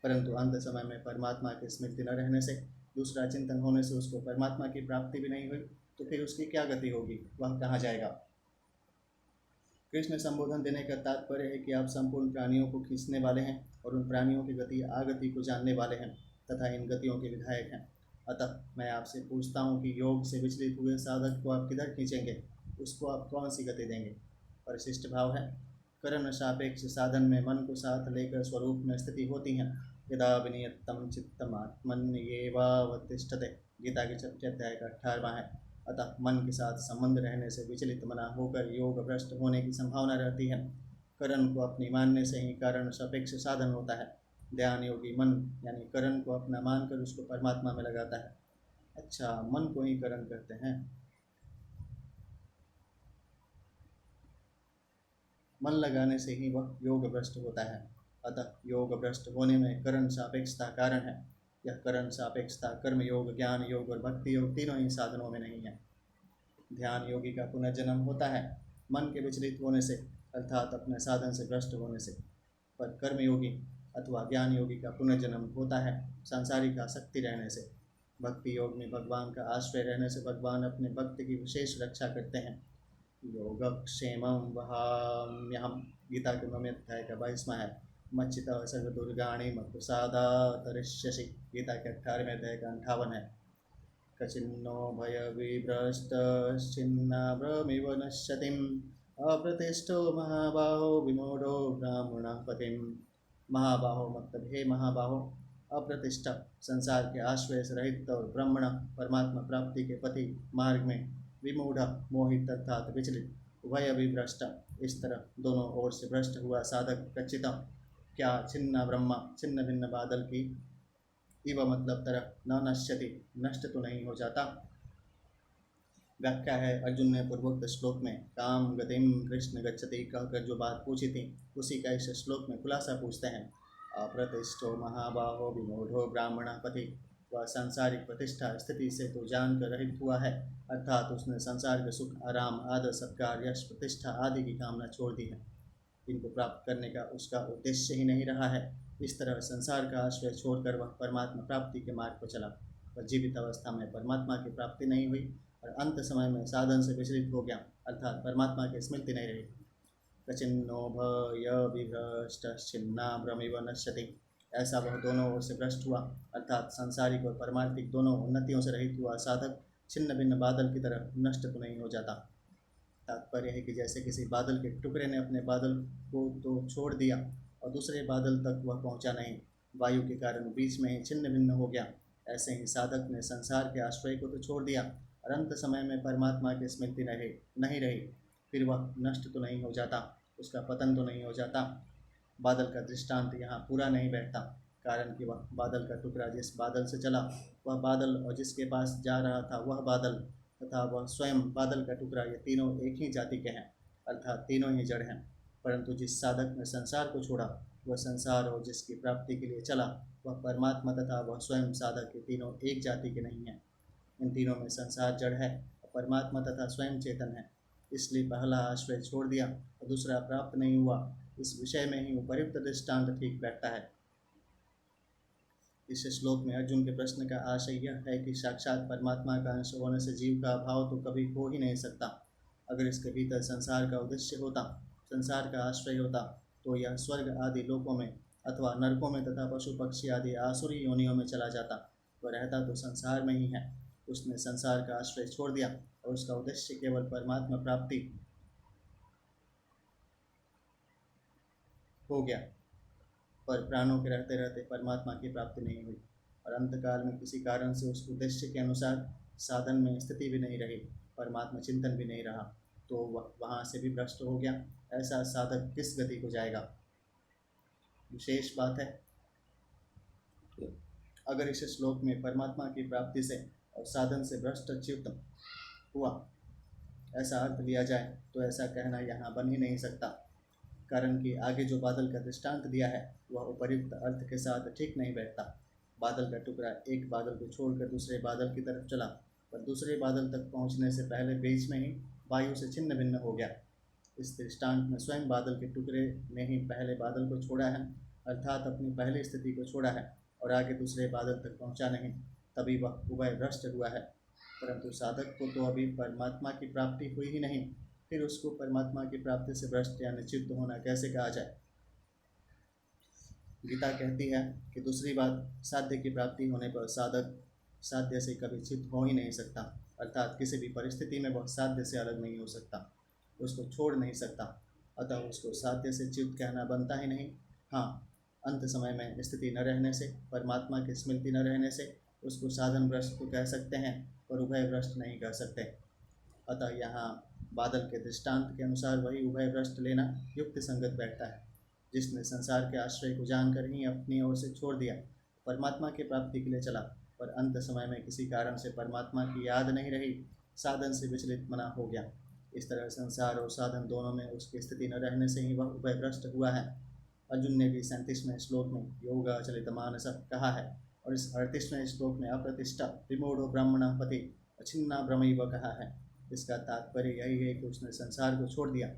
परंतु अंत समय में परमात्मा की स्मृति न रहने से, दूसरा चिंतन होने से उसको परमात्मा की प्राप्ति भी नहीं हुई, तो फिर उसकी क्या गति होगी, वह कहाँ जाएगा। कृष्ण संबोधन देने का तात्पर्य है कि आप संपूर्ण प्राणियों को खींचने वाले हैं और उन प्राणियों की गति आगति को जानने वाले हैं तथा इन गतियों के विधायक हैं। अतः मैं आपसे पूछता हूँ कि योग से विचलित हुए साधक को आप किधर खींचेंगे, उसको आप कौन सी गति देंगे। परिशिष्ट भाव है करण सापेक्ष साधन में मन को साथ लेकर स्वरूप में स्थिति होती है। यदा विनियतम चित्तमात्मन्येवावतिष्ठते, गीता के 6 अध्याय का 18वां है। अतः मन के साथ संबंध रहने से विचलित मना होकर योग भ्रष्ट होने की संभावना रहती है। करण को अपनी मानने से ही कारण सापेक्ष साधन होता है। ध्यान योगी मन यानी करण को अपना मानकर उसको परमात्मा में लगाता है। अच्छा, मन को ही करण करते हैं। मन लगाने से ही वह योग भ्रष्ट होता है। अतः योग भ्रष्ट होने में करण सापेक्षता कारण है। यह करण सापेक्षता कर्म योग, ज्ञान योग और भक्ति योग तीनों ही साधनों में नहीं है। ध्यान योगी का पुनर्जन्म होता है मन के विचलित होने से अर्थात अपने साधन से भ्रष्ट होने से, पर कर्म योगी अथवा ज्ञान योगी का पुनर्जन्म होता है सांसारिक आसक्ति रहने से। भक्ति योग में भगवान का आश्रय रहने से भगवान अपने भक्त की विशेष रक्षा करते हैं। योगक्षेमं वहाम्यहम्, गीता के 9वें अध्याय का 22वां है। मच्चितः सर्वदुर्गाणि मत्प्रसादात्, गीता के 18वें अध्याय का 58 है। कचिन्नो भयविभ्रष्टश्चिन्नाभ्रमिव नश्यतिम्, अप्रतिष्ठो महाबाहो विमूढो ब्राह्मणः पतिम्। महाबाहो मतलब हे महाबाहो, अप्रतिष्ठ संसार के आश्रय से रहित और ब्राह्मण परमात्मा प्राप्ति के पति मार्ग में, विमूढ़ मोहित अर्थात विचलित, भय विभ्रष्ट इस तरह दोनों ओर से भ्रष्ट हुआ साधक कच्चित क्या छिन्न ब्रह्मा छिन्न भिन्न बादल की इव मतलब तरह न नश्यति नष्ट तो नहीं हो जाता। व्याख्या है अर्जुन ने पूर्वोक्त श्लोक में काम गतिम कृष्ण गच्छति कहकर जो बात पूछी थी उसी का इस श्लोक में खुलासा पूछते हैं। अप्रतिष्ठो महाबाहो विमूढ़ो ब्राह्मण पति, वह सांसारिक प्रतिष्ठा स्थिति से तो जानकर रहित हुआ है अर्थात उसने संसार के सुख आराम आदर सत्कार यश प्रतिष्ठा आदि की कामना छोड़ दी है। इनको प्राप्त करने का उसका उद्देश्य ही नहीं रहा है। इस तरह संसार का आश्रय छोड़कर वह परमात्मा प्राप्ति के मार्ग पर चला, पर जीवित अवस्था में परमात्मा की प्राप्ति नहीं हुई और अंत समय में साधन से विचलित हो गया अर्थात परमात्मा की स्मृति नहीं रही। कचिन्नो भय विभ्रष्टश्चिन्ना भ्रमिव नश्यति, ऐसा वह दोनों ओर से भ्रष्ट हुआ अर्थात सांसारिक और पारमार्थिक दोनों उन्नतियों से रहित हुआ साधक छिन्न भिन्न बादल की तरह नष्ट तो नहीं हो जाता। तात्पर्य है कि जैसे किसी बादल के टुकड़े ने अपने बादल को तो छोड़ दिया और दूसरे बादल तक वह पहुंचा नहीं, वायु के कारण बीच में ही छिन्न भिन्न हो गया, ऐसे ही साधक ने संसार के आश्रय को तो छोड़ दिया और अंत समय में परमात्मा की स्मृति नहीं रही, फिर वह नष्ट तो नहीं हो जाता, उसका पतन तो नहीं हो जाता। बादल का दृष्टांत यहाँ पूरा नहीं बैठता, कारण कि वह बादल का टुकड़ा जिस बादल से चला वह बादल और जिसके पास जा रहा था वह बादल तथा वह स्वयं बादल का टुकड़ा, ये तीनों एक ही जाति के हैं अर्थात तीनों ही जड़ हैं। परंतु जिस साधक ने संसार को छोड़ा वह संसार और जिसकी प्राप्ति के लिए चला वह परमात्मा तथा वह स्वयं साधक, ये तीनों एक जाति के नहीं हैं। इन तीनों में संसार जड़ है और परमात्मा तथा स्वयं चेतन है, इसलिए पहला आश्रय छोड़ दिया और दूसरा प्राप्त नहीं हुआ। इस विषय में ही उपयुक्त दृष्टांत ठीक बैठता है। इस श्लोक में अर्जुन के प्रश्न का आशय यह है कि साक्षात परमात्मा का अंश होने से जीव का अभाव तो कभी हो ही नहीं सकता। अगर इसके भीतर संसार का उद्देश्य होता संसार का आश्रय होता तो यह स्वर्ग आदि लोकों में अथवा नरकों में तथा पशु पक्षी आदि आसुरी योनियों में चला जाता। वह रहता तो संसार में ही है। उसने संसार का आश्रय छोड़ दिया और उसका उद्देश्य केवल परमात्मा प्राप्ति हो गया, पर प्राणों के रहते रहते परमात्मा की प्राप्ति नहीं हुई और अंतकाल में किसी कारण से उस उद्देश्य के अनुसार साधन में स्थिति भी नहीं रही, परमात्मा चिंतन भी नहीं रहा, तो वह वहाँ से भी भ्रष्ट हो गया। ऐसा साधक किस गति को जाएगा? विशेष बात है, अगर इस श्लोक में परमात्मा की प्राप्ति से और साधन से भ्रष्ट च्युत हुआ ऐसा अर्थ लिया जाए तो ऐसा कहना यहाँ बन ही नहीं सकता, कारण कि आगे जो बादल का दृष्टांत दिया है वह उपर्युक्त अर्थ के साथ ठीक नहीं बैठता। बादल का टुकड़ा एक बादल को छोड़कर दूसरे बादल की तरफ चला, पर दूसरे बादल तक पहुँचने से पहले बीच में ही वायु से छिन्न भिन्न हो गया। इस दृष्टांत में स्वयं बादल के टुकड़े ने ही पहले बादल को छोड़ा है, अर्थात अपनी पहली स्थिति को छोड़ा है और आगे दूसरे बादल तक पहुँचा नहीं, तभी वह उभय भ्रष्ट हुआ है। परंतु साधक को तो अभी परमात्मा की प्राप्ति हुई ही नहीं, फिर उसको परमात्मा की प्राप्ति से भ्रष्ट या निश्चित होना कैसे कहा जाए? गीता कहती है कि दूसरी बात, साध्य की प्राप्ति होने पर साधक साध्य से कभी चित हो ही नहीं सकता, अर्थात किसी भी परिस्थिति में वह साध्य से अलग नहीं हो सकता, उसको छोड़ नहीं सकता, अतः उसको साध्य से चित कहना बनता ही नहीं। हाँ, अंत समय में स्थिति न रहने से, परमात्मा की स्मृति न रहने से उसको साधन भ्रष्ट तो कह सकते हैं, पर उभय भ्रष्ट नहीं कह सकते। अतः यहाँ बादल के दृष्टांत के अनुसार वही उभय भ्रष्ट लेना युक्ति संगत बैठता है। जिसने संसार के आश्रय को जानकर ही अपनी ओर से छोड़ दिया, परमात्मा की प्राप्ति के लिए चला, पर अंत समय में किसी कारण से परमात्मा की याद नहीं रही, साधन से विचलित मना हो गया। इस तरह संसार और साधन दोनों में उसकी स्थिति न रहने से ही वह उभय भ्रष्ट हुआ है। अर्जुन ने भी 37वें श्लोक में योग चलित मानस कहा है और इस 38वें श्लोक में अप्रतिष्ठा विमूढ़ो ब्राह्मण पति अछिन्ना ब्रह्मैव कहा है। इसका तात्पर्य यही है कि उसने संसार को छोड़ दिया,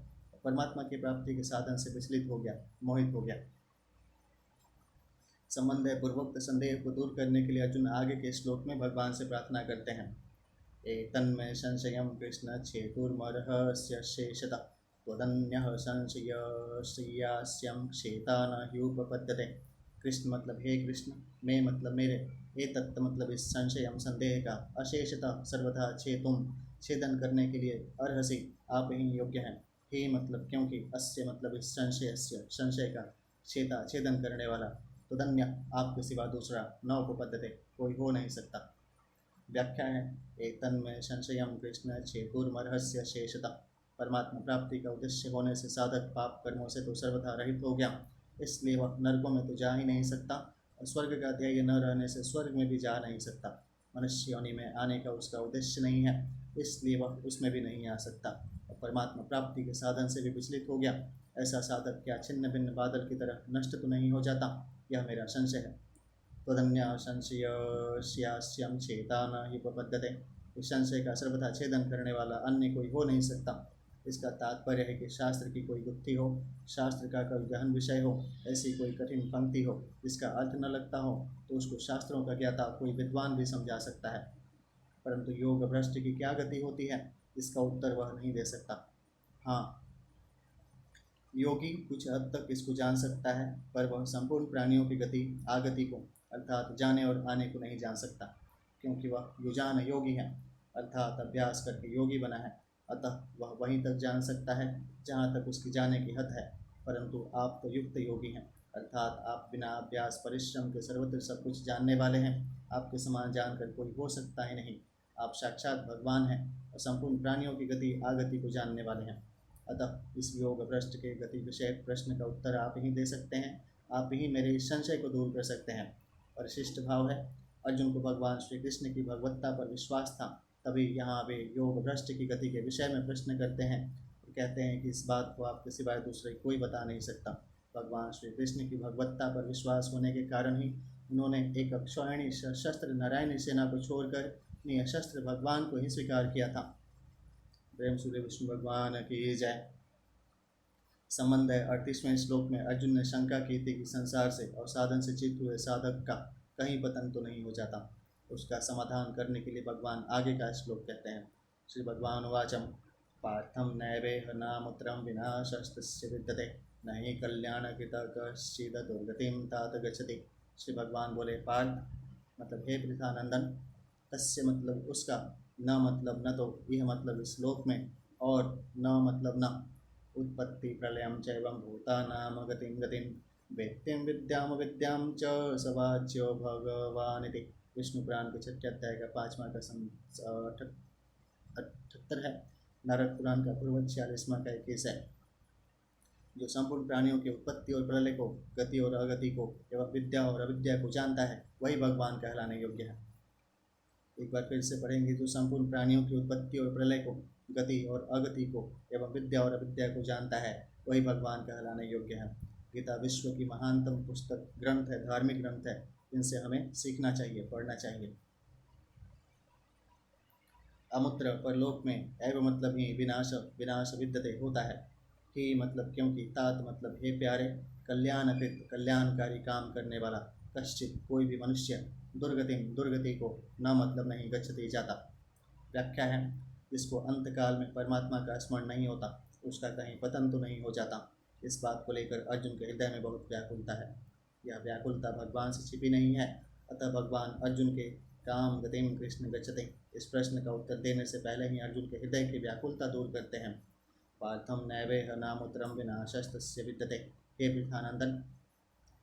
परमात्मा की प्राप्ति के साधन से विचलित हो गया, मोहित हो गया। संबंध है पूर्वोक्त संदेह को दूर करने के लिए अर्जुन आगे के श्लोक में भगवान से प्रार्थना करते हैं। एतन्मे संशयं कृष्ण छेतुर्मर्हस्य शेषतः त्वदन्यः संशयस्यास्यं क्षेता न ह्युपपद्यते। कृष्ण मतलब हे कृष्ण, मैं मतलब मेरे, एतत् मतलब इस संशयम संदेह का, अशेषतः सर्वथा छेतुम छेदन करने के लिए, अर्हसि आप ही योग्य हैं, हे मतलब क्योंकि, अस्य मतलब इस संशय का, छेता छेदन करने वाला, तदन्य आपके सिवा दूसरा, न उपपद्यते कोई हो नहीं सकता। व्याख्या है, एतन्मय संशयम कृष्ण छेतुर्मर्हस्य शेषतः, परमात्मा प्राप्ति का उद्देश्य होने से साधक पाप कर्मों से तो सर्वथा रहित हो गया, इसलिए वह नरकों में तो जा ही नहीं सकता और स्वर्ग का ध्येय न रहने से स्वर्ग में भी जा नहीं सकता। मनुष्य योनि में आने का उसका उद्देश्य नहीं है, इसलिए वह उसमें भी नहीं आ सकता और परमात्मा प्राप्ति के साधन से भी विचलित हो गया। ऐसा साधक क्या छिन्न भिन्न बादल की तरह नष्ट तो नहीं हो जाता? यह मेरा संशय है। त्वदन्य संशयस्यास्यं छेता न ह्युपपद्यते, इस संशय का सर्वथा छेदन करने वाला अन्य कोई हो नहीं सकता। इसका तात्पर्य है कि शास्त्र की कोई गुत्थी हो, शास्त्र का कोई गहन विषय हो, ऐसी कोई कठिन पंक्ति हो जिसका अर्थ न लगता हो, तो उसको शास्त्रों का ज्ञाता कोई विद्वान भी समझा सकता है। परंतु योग भ्रष्ट की क्या गति होती है, इसका उत्तर वह नहीं दे सकता। हाँ, योगी कुछ हद तक इसको जान सकता है, पर वह संपूर्ण प्राणियों की गति आगति को, अर्थात जाने और आने को नहीं जान सकता, क्योंकि वह युजान योगी है, अर्थात अभ्यास करके योगी बना है। अतः वह वहीं तक जान सकता है जहाँ तक उसकी जाने की हद है। परंतु आप तो युक्त योगी हैं, अर्थात आप बिना अभ्यास परिश्रम के सर्वत्र सब कुछ जानने वाले हैं। आपके समान जानकर कोई हो सकता ही नहीं। आप साक्षात भगवान हैं और संपूर्ण प्राणियों की गति आगति को जानने वाले हैं। अतः इस योग भ्रष्ट के गति विषय प्रश्न का उत्तर आप ही दे सकते हैं, आप ही मेरे इस संशय को दूर कर सकते हैं। परिशिष्ट भाव है, अर्जुन को भगवान श्री कृष्ण की भगवत्ता पर विश्वास था, तभी यहाँ वे योग भ्रष्ट की गति के विषय में प्रश्न करते हैं और कहते हैं कि इस बात को आपके सिवाय दूसरे कोई बता नहीं सकता। भगवान श्री कृष्ण की भगवत्ता पर विश्वास होने के कारण ही उन्होंने एक अक्षौहिणी शस्त्र नारायणी सेना को छोड़कर निशस्त्र भगवान को ही स्वीकार किया था। प्रेम सूर्य विष्णु भगवान की जय। संबंध है 38वें श्लोक में अर्जुन ने शंका की थी कि संसार से और साधन से चित हुए साधक का कहीं पतन तो नहीं हो जाता। उसका समाधान करने के लिए भगवान आगे का श्लोक कहते हैं। श्री भगवान वाचम पार्थम नैवेह नामुत्रम विनाशस्तस्य विद्यते न ही कल्याणकृत कश्चिद दुर्गतिम तात गच्छति। श्री भगवान बोले, पार्थ मतलब हे पृथानंदन, तस्य मतलब उसका, न मतलब न तो, यह मतलब इस लोक में, और न मतलब न, उत्पत्ति प्रलयम चैवं भूतानाम गतिम गतिम वेत्तिम विद्याम विद्याम च सवाच्यो भगवानिति। विष्णु पुराण के 6 अध्याय का 5वां का 78 है। नारद पुराण का पूर्व 46वां का 21 है। जो संपूर्ण प्राणियों की उत्पत्ति और प्रलय को, गति और अगति को एवं विद्या और अविद्या को जानता है, वही भगवान कहलाने योग्य है। एक बार फिर से पढ़ेंगे। जो संपूर्ण प्राणियों की उत्पत्ति और प्रलय को, गति और अगति को एवं विद्या और अविद्या को जानता है, वही भगवान कहलाने योग्य है। गीता विश्व की महानतम पुस्तक ग्रंथ है, धार्मिक ग्रंथ है। इनसे हमें सीखना चाहिए, पढ़ना चाहिए। अमुत्र परलोक में, एव मतलब ही, विनाश विनाश विद्यते होता है। ही मतलब क्योंकि, तात मतलब हे प्यारे, कल्याणकृत कल्याणकारी काम करने वाला, कश्चित कोई भी मनुष्य, दुर्गतिम दुर्गति को, न मतलब नहीं, गच्छति जाता। व्याख्या है, जिसको अंतकाल में परमात्मा का स्मरण नहीं होता, उसका कहीं पतन तो नहीं हो जाता। इस बात को लेकर अर्जुन के हृदय में बहुत व्याकुलता है। यह व्याकुलता भगवान से छिपी नहीं है। अतः भगवान अर्जुन के काम गतिम कृष्ण गच्छते इस प्रश्न का उत्तर देने से पहले ही अर्जुन के हृदय की व्याकुलता दूर करते हैं। पार्थम नैवेह नामुत्रम विनाशस्तस्य विद्यते। हे पृथानंदन,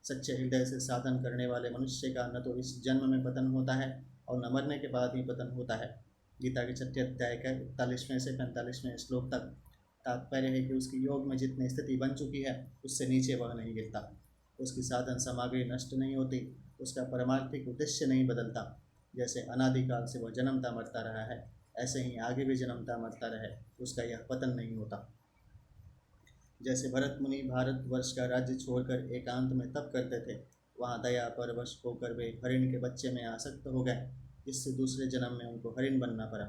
सच्चे हृदय से साधन करने वाले मनुष्य का न तो इस जन्म में पतन होता है और न मरने के बाद ही पतन होता है। गीता के 6 अध्याय का 41वें से 45वें श्लोक तक तात्पर्य है कि उसकी योग में जितनी स्थिति बन चुकी है, उससे नीचे वह नहीं गिरता। उसकी साधन सामग्री नष्ट नहीं होती, उसका परमार्थिक उद्देश्य नहीं बदलता। जैसे अनादिकाल से वह जन्मता मरता रहा है, ऐसे ही आगे भी जन्मता मरता रहे, उसका यह पतन नहीं होता। जैसे भरत मुनि भारतवर्ष का राज्य छोड़कर एकांत में तप करते थे, वहाँ दया परवश होकर वे हरिण के बच्चे में आसक्त हो गए, जिससे दूसरे जन्म में उनको हरिण बनना पड़ा।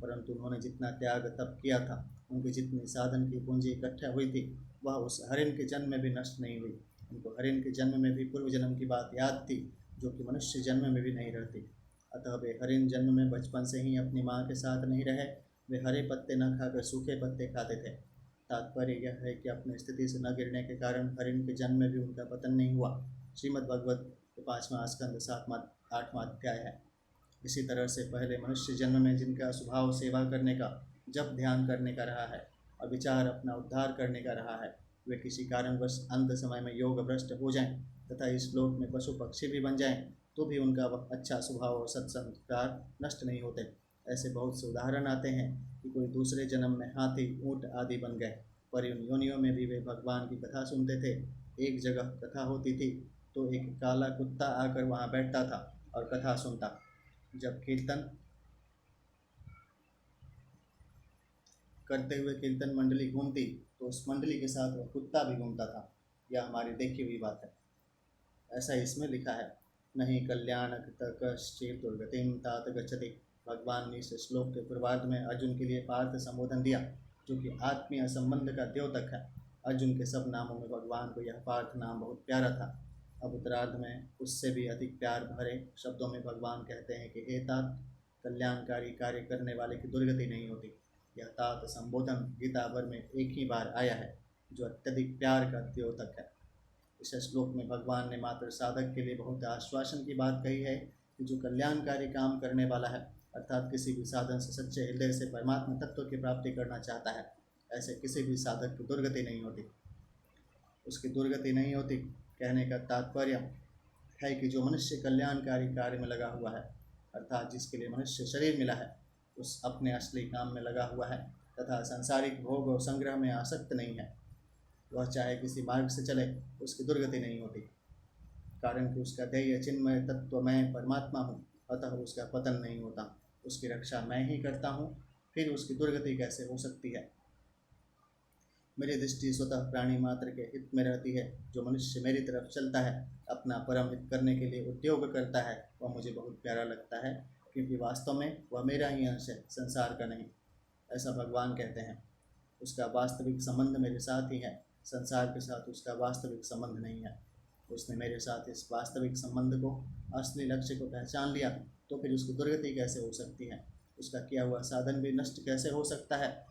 परंतु उन्होंने जितना त्याग तप किया था, उनकी जितनी साधन की पूंजी इकट्ठा हुई थी, वह उस हरिण के जन्म में भी नष्ट नहीं हुई। उनको हरिण के जन्म में भी पूर्व जन्म की बात याद थी, जो कि मनुष्य जन्म में भी नहीं रहती। अतः वे हरिण जन्म में बचपन से ही अपनी माँ के साथ नहीं रहे। वे हरे पत्ते न खाकर सूखे पत्ते खाते थे। तात्पर्य यह है कि अपनी स्थिति से न गिरने के कारण हरिण के जन्म में भी उनका पतन नहीं हुआ। श्रीमद् भागवत 5वां स्कंद 8वां अध्याय है। इसी तरह से पहले मनुष्य जन्म में जिनका स्वभाव सेवा करने का, जप ध्यान करने का रहा है और विचार अपना उद्धार करने का रहा है, वे किसी कारणवश अंत समय में योग भ्रष्ट हो जाएं तथा इस लोक में पशु पक्षी भी बन जाएं, तो भी उनका वह अच्छा स्वभाव और सत्संस्कार नष्ट नहीं होते। ऐसे बहुत से उदाहरण आते हैं कि कोई दूसरे जन्म में हाथी, ऊँट आदि बन गए, पर इन योनियों में भी वे भगवान की कथा सुनते थे। एक जगह कथा होती थी तो एक काला कुत्ता आकर वहाँ बैठता था और कथा सुनता। जब कीर्तन करते हुए कीर्तन मंडली घूमती तो उस मंडली के साथ वह कुत्ता भी घूमता था। यह हमारी देखी हुई बात है। ऐसा इसमें लिखा है, नहीं कल्याण कश्चित दुर्गतिम तात गच्छति। भगवान ने इस श्लोक के पूर्वार्ध में अर्जुन के लिए पार्थ संबोधन दिया, जो कि आत्मीय संबंध का द्योतक है। अर्जुन के सब नामों में भगवान को यह पार्थ नाम बहुत प्यारा था। अब उत्तरार्ध में उससे भी अधिक प्यार भरे शब्दों में भगवान कहते हैं कि हे तात, कल्याणकारी कार्य करने वाले की दुर्गति नहीं होती। यह तात संबोधन गीता भर में एक ही बार आया है, जो अत्यधिक प्यार का द्योतक है। इस श्लोक में भगवान ने मात्र साधक के लिए बहुत आश्वासन की बात कही है कि जो कल्याणकारी काम करने वाला है, अर्थात किसी भी साधन से सच्चे हृदय से परमात्मा तत्व की प्राप्ति करना चाहता है, ऐसे किसी भी साधक की दुर्गति नहीं होती। उसकी दुर्गति नहीं होती कहने का तात्पर्य है कि जो मनुष्य कल्याणकारी कार्य में लगा हुआ है, अर्थात जिसके लिए मनुष्य शरीर मिला है, उस अपने असली काम में लगा हुआ है तथा सांसारिक भोग और संग्रह में आसक्त नहीं है, वह चाहे किसी मार्ग से चले, उसकी दुर्गति नहीं होती। कारण कि उसका ध्येय चिन्मय तत्व मैं परमात्मा हूँ, अतः उसका पतन नहीं होता। उसकी रक्षा मैं ही करता हूँ, फिर उसकी दुर्गति कैसे हो सकती है। मेरी दृष्टि स्वतः प्राणी मात्र के हित में रहती है। जो मनुष्य मेरी तरफ चलता है, अपना परम हित करने के लिए उद्योग करता है, वह मुझे बहुत प्यारा लगता है, क्योंकि वास्तव में वह मेरा ही अंश है, संसार का नहीं। ऐसा भगवान कहते हैं। उसका वास्तविक संबंध मेरे साथ ही है, संसार के साथ उसका वास्तविक संबंध नहीं है। उसने मेरे साथ इस वास्तविक संबंध को, असली लक्ष्य को पहचान लिया, तो फिर उसकी दुर्गति कैसे हो सकती है। उसका किया हुआ साधन भी नष्ट कैसे हो सकता है।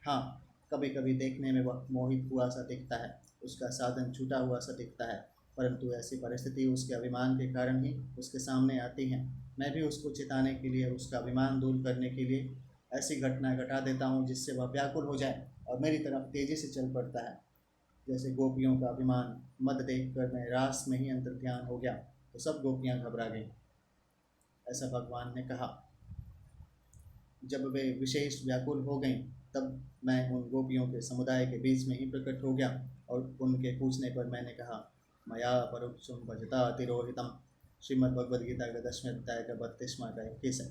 हाँ, कभी कभी देखने में वह मोहित हुआ सा दिखता है, उसका साधन छूटा हुआ सा दिखता है, परंतु ऐसी परिस्थिति उसके अभिमान के कारण ही उसके सामने आती हैं। मैं भी उसको चिताने के लिए, उसका अभिमान दूर करने के लिए ऐसी घटना घटा देता हूँ जिससे वह व्याकुल हो जाए और मेरी तरफ तेजी से चल पड़ता है। जैसे गोपियों का अभिमान मद देखकर मैं रास में ही अंतर ध्यान हो गया तो सब गोपियाँ घबरा गईं। ऐसा भगवान ने कहा। जब वे विशेष व्याकुल हो गईं तब मैं उन गोपियों के समुदाय के बीच में ही प्रकट हो गया और उनके पूछने पर मैंने कहा, मया परोक्षम भजता तिरोहितम। श्रीमद् भगवद गीता का 10वें अध्याय का 32वां का 21 है।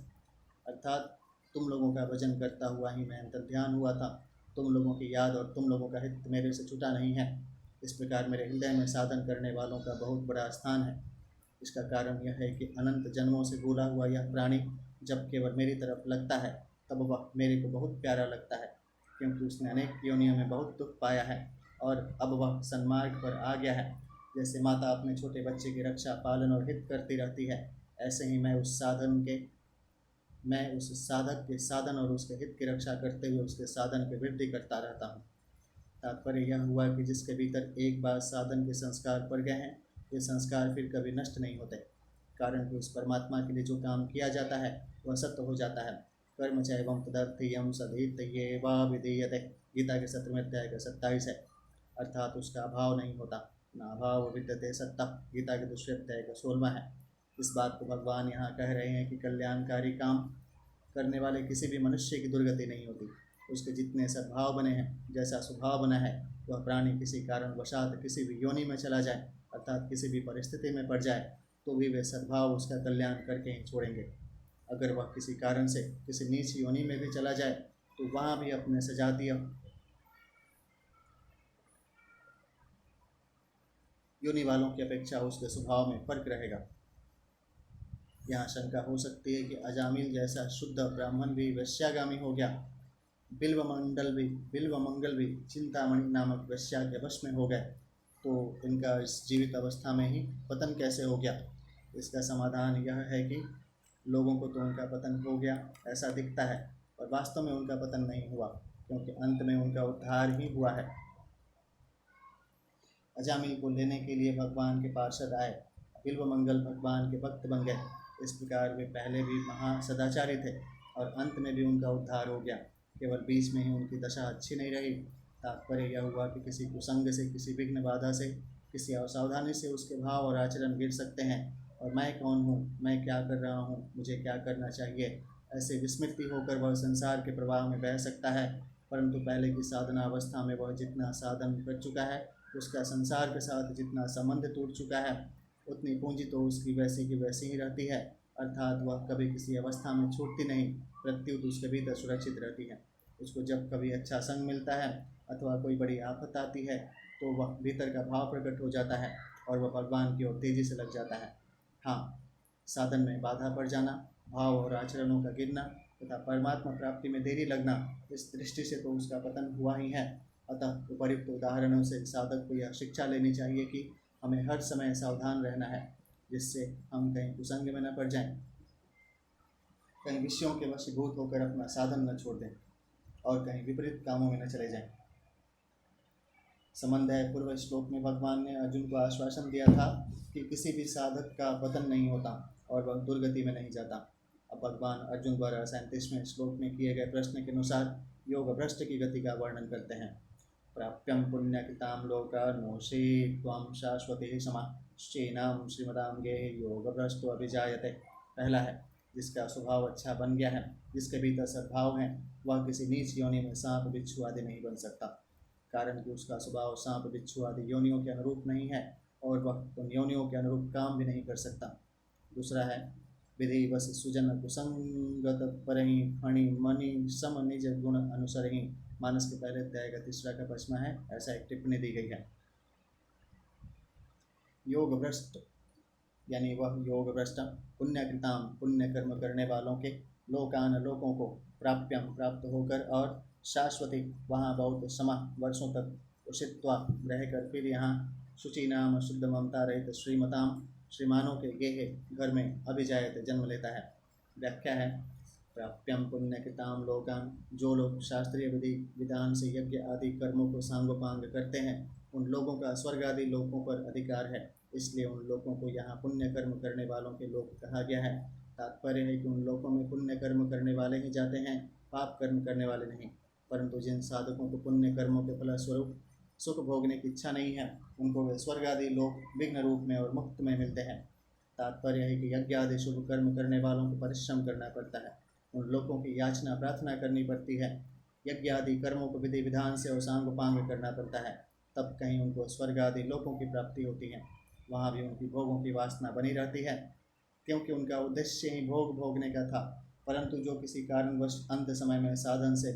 अर्थात तुम लोगों का भजन करता हुआ ही मैं अंतर ध्यान हुआ था। तुम लोगों की याद और तुम लोगों का हित मेरे से छूटा नहीं है। इस प्रकार मेरे हृदय में साधन करने वालों का बहुत बड़ा स्थान है। इसका कारण यह है कि अनंत जन्मों से भूला हुआ यह प्राणी जब केवल मेरी तरफ लगता है तब वह मेरे को बहुत प्यारा लगता है, क्योंकि उसने अनेक योनियों में बहुत दुख पाया है और अब वह सन्मार्ग पर आ गया है। जैसे माता अपने छोटे बच्चे की रक्षा पालन और हित करती रहती है, ऐसे ही मैं उस साधक के साधन और उसके हित की रक्षा करते हुए उसके साधन की वृद्धि करता रहता हूँ। तात्पर्य यह हुआ कि जिसके भीतर एक बार साधन के संस्कार पड़ गए हैं, ये संस्कार फिर कभी नष्ट नहीं होते। कारण कि उस परमात्मा के लिए जो काम किया जाता है वह सत्य हो जाता है। कर्म चैवं तदर्थीयं सदीत्येवा विधीयते। गीता के 17वें अध्याय का 27 है। अर्थात उसका अभाव नहीं होता, नाभाव विद्यते सत्ता। गीता के 2वें अध्याय का 16वां है। इस बात को भगवान यहाँ कह रहे हैं कि कल्याणकारी काम करने वाले किसी भी मनुष्य की दुर्गति नहीं होती। उसके जितने सद्भाव बने हैं, जैसा स्वभाव बना है, वह प्राणी किसी कारण वशात किसी भी योनि में चला जाए, अर्थात किसी भी परिस्थिति में पड़ जाए, तो भी वे सद्भाव उसका कल्याण करके ही छोड़ेंगे। अगर वह किसी कारण से किसी नीच योनि में भी चला जाए तो वहाँ भी अपने सजातीय योनि वालों की अपेक्षा उसके स्वभाव में फर्क रहेगा। यहाँ शंका हो सकती है कि अजामिल जैसा शुद्ध ब्राह्मण भी वैश्यागामी हो गया, बिल्व मंगल भी चिंतामणि नामक वैश्या के वश में हो गए, तो इनका इस जीवित अवस्था में ही पतन कैसे हो गया? इसका समाधान यह है कि लोगों को तो उनका पतन हो गया ऐसा दिखता है, और वास्तव में उनका पतन नहीं हुआ, क्योंकि अंत में उनका उद्धार ही हुआ है। अजामिल को लेने के लिए भगवान के पार्षद आए, बिल्व मंगल भगवान के भक्त बन गए। इस प्रकार वे पहले भी महा सदाचारी थे और अंत में भी उनका उद्धार हो गया। केवल बीच में ही उनकी दशा अच्छी नहीं रही। तात्पर्य यह हुआ कि किसी कुसंग से, किसी विघ्न बाधा से, किसी असावधानी से उसके भाव और आचरण गिर सकते हैं, और मैं कौन हूँ, मैं क्या कर रहा हूँ, मुझे क्या करना चाहिए, ऐसे विस्मृति होकर वह संसार के प्रवाह में बह सकता है। परंतु पहले की साधना अवस्था में वह जितना साधन कर चुका है, उसका संसार के साथ जितना संबंध टूट चुका है, उतनी पूंजी तो उसकी वैसी की वैसी ही रहती है। अर्थात वह कभी किसी अवस्था में छूटती नहीं, प्रत्युत उसके भीतर सुरक्षित रहती है। उसको जब कभी अच्छा संग मिलता है अथवा कोई बड़ी आफत आती है तो वह भीतर का भाव प्रकट हो जाता है और वह भगवान की ओर तेजी से लग जाता है। हाँ, साधन में बाधा पड़ जाना, भाव और आचरणों का गिरना तथा परमात्मा प्राप्ति में देरी लगना, इस दृष्टि से तो उसका पतन हुआ ही है। अतः उपयुक्त उदाहरणों से साधक को यह शिक्षा लेनी चाहिए कि हमें हर समय सावधान रहना है, जिससे हम कहीं कुसंग में न पड़ जाएं, कहीं विषयों के वशीभूत होकर अपना साधन न छोड़ दें और कहीं विपरीत कामों में न चले जाएं। संबंध है, पूर्व श्लोक में भगवान ने अर्जुन को आश्वासन दिया था कि किसी भी साधक का पतन नहीं होता और वह दुर्गति में नहीं जाता। अब भगवान अर्जुन द्वारा 37वें श्लोक में किए गए प्रश्न के अनुसार योग भ्रष्ट की गति का वर्णन करते हैं। प्राप्यम पुण्यकृतां लोकान्मोषे त्वां शाश्वते समाश्चेनां श्रीमदांगे योग भ्रष्टो अभिजायते। पहला है, जिसका स्वभाव अच्छा बन गया है, जिसके भीतर सद्भाव है, वह किसी नीच योनि में सांप बिच्छू आदि नहीं बन सकता, कारण कि उसका स्वभाव सांप बिच्छू आदि योनियों के अनुरूप नहीं है और वह उन योनियों के अनुरूप काम भी नहीं कर सकता। दूसरा है, विधि वस सुजन कुसंगत परहि फणि मणि सम निज गुण अनुसरहि। मानस के पहले अध्याय का 3रा का 5वां है, ऐसा एक टिप्पणी दी गई है। योग भ्रष्ट यानी वह योग भ्रष्ट पुण्यकृताम पुण्य कर्म करने वालों के लोकान लोकों को प्राप्यम प्राप्त होकर और शाश्वती वहाँ बहुत समय वर्षों तक उषित्वा रहकर फिर यहाँ शुचि नाम शुद्ध ममता रहित श्रीमताम श्रीमानों के गेहे घर में अभिजायत जन्म लेता है। व्याख्या है, प्राप्यम पुण्यकृतां लोकान, जो लोग शास्त्रीय विधि विधान से यज्ञ आदि कर्मों को सांगोपांग करते हैं उन लोगों का स्वर्ग आदि लोकों पर अधिकार है, इसलिए उन लोगों को यहाँ पुण्य कर्म करने वालों के लोक कहा गया है। तात्पर्य है कि उन लोकों में पुण्य कर्म करने वाले ही जाते हैं, पाप कर्म करने वाले नहीं। परंतु जिन साधकों को पुण्य कर्मों के फलस्वरूप सुख भोगने की इच्छा नहीं है उनको वे स्वर्ग आदि लोक विघ्न रूप में और मुक्त में मिलते हैं। तात्पर्य है कि यज्ञ आदि शुभ कर्म करने वालों को परिश्रम करना पड़ता है, उन लोगों की याचना प्रार्थना करनी पड़ती है, यज्ञ आदि कर्मों को विधि विधान से और सांगोपांग करना पड़ता है, तब कहीं उनको स्वर्ग आदि लोकों की प्राप्ति होती है। वहाँ भी उनकी भोगों की वासना बनी रहती है, क्योंकि उनका उद्देश्य ही भोग भोगने का था। परंतु जो किसी कारणवश अंत समय में साधन से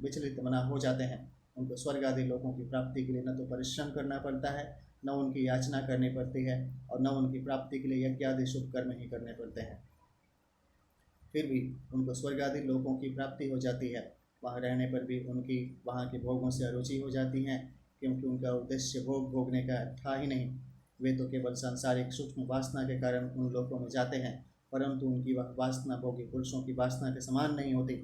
विचलित मना हो जाते हैं उनको स्वर्ग आदि लोकों की प्राप्ति के लिए न तो परिश्रम करना पड़ता है, न उनकी याचना करनी पड़ती है, और न उनकी प्राप्ति के लिए यज्ञ आदि शुभ कर्म ही करने पड़ते हैं। फिर भी उनको स्वर्ग आदि लोकों की प्राप्ति हो जाती है। वहाँ रहने पर भी उनकी वहाँ के भोगों से अरुचि हो जाती है, क्योंकि उनका उद्देश्य भोग भोगने का था ही नहीं। वे तो केवल सांसारिक सूक्ष्म वासना के कारण उन लोकों में जाते हैं, परंतु उनकी वह वासना भोगी पुरुषों की वासना के समान नहीं होती,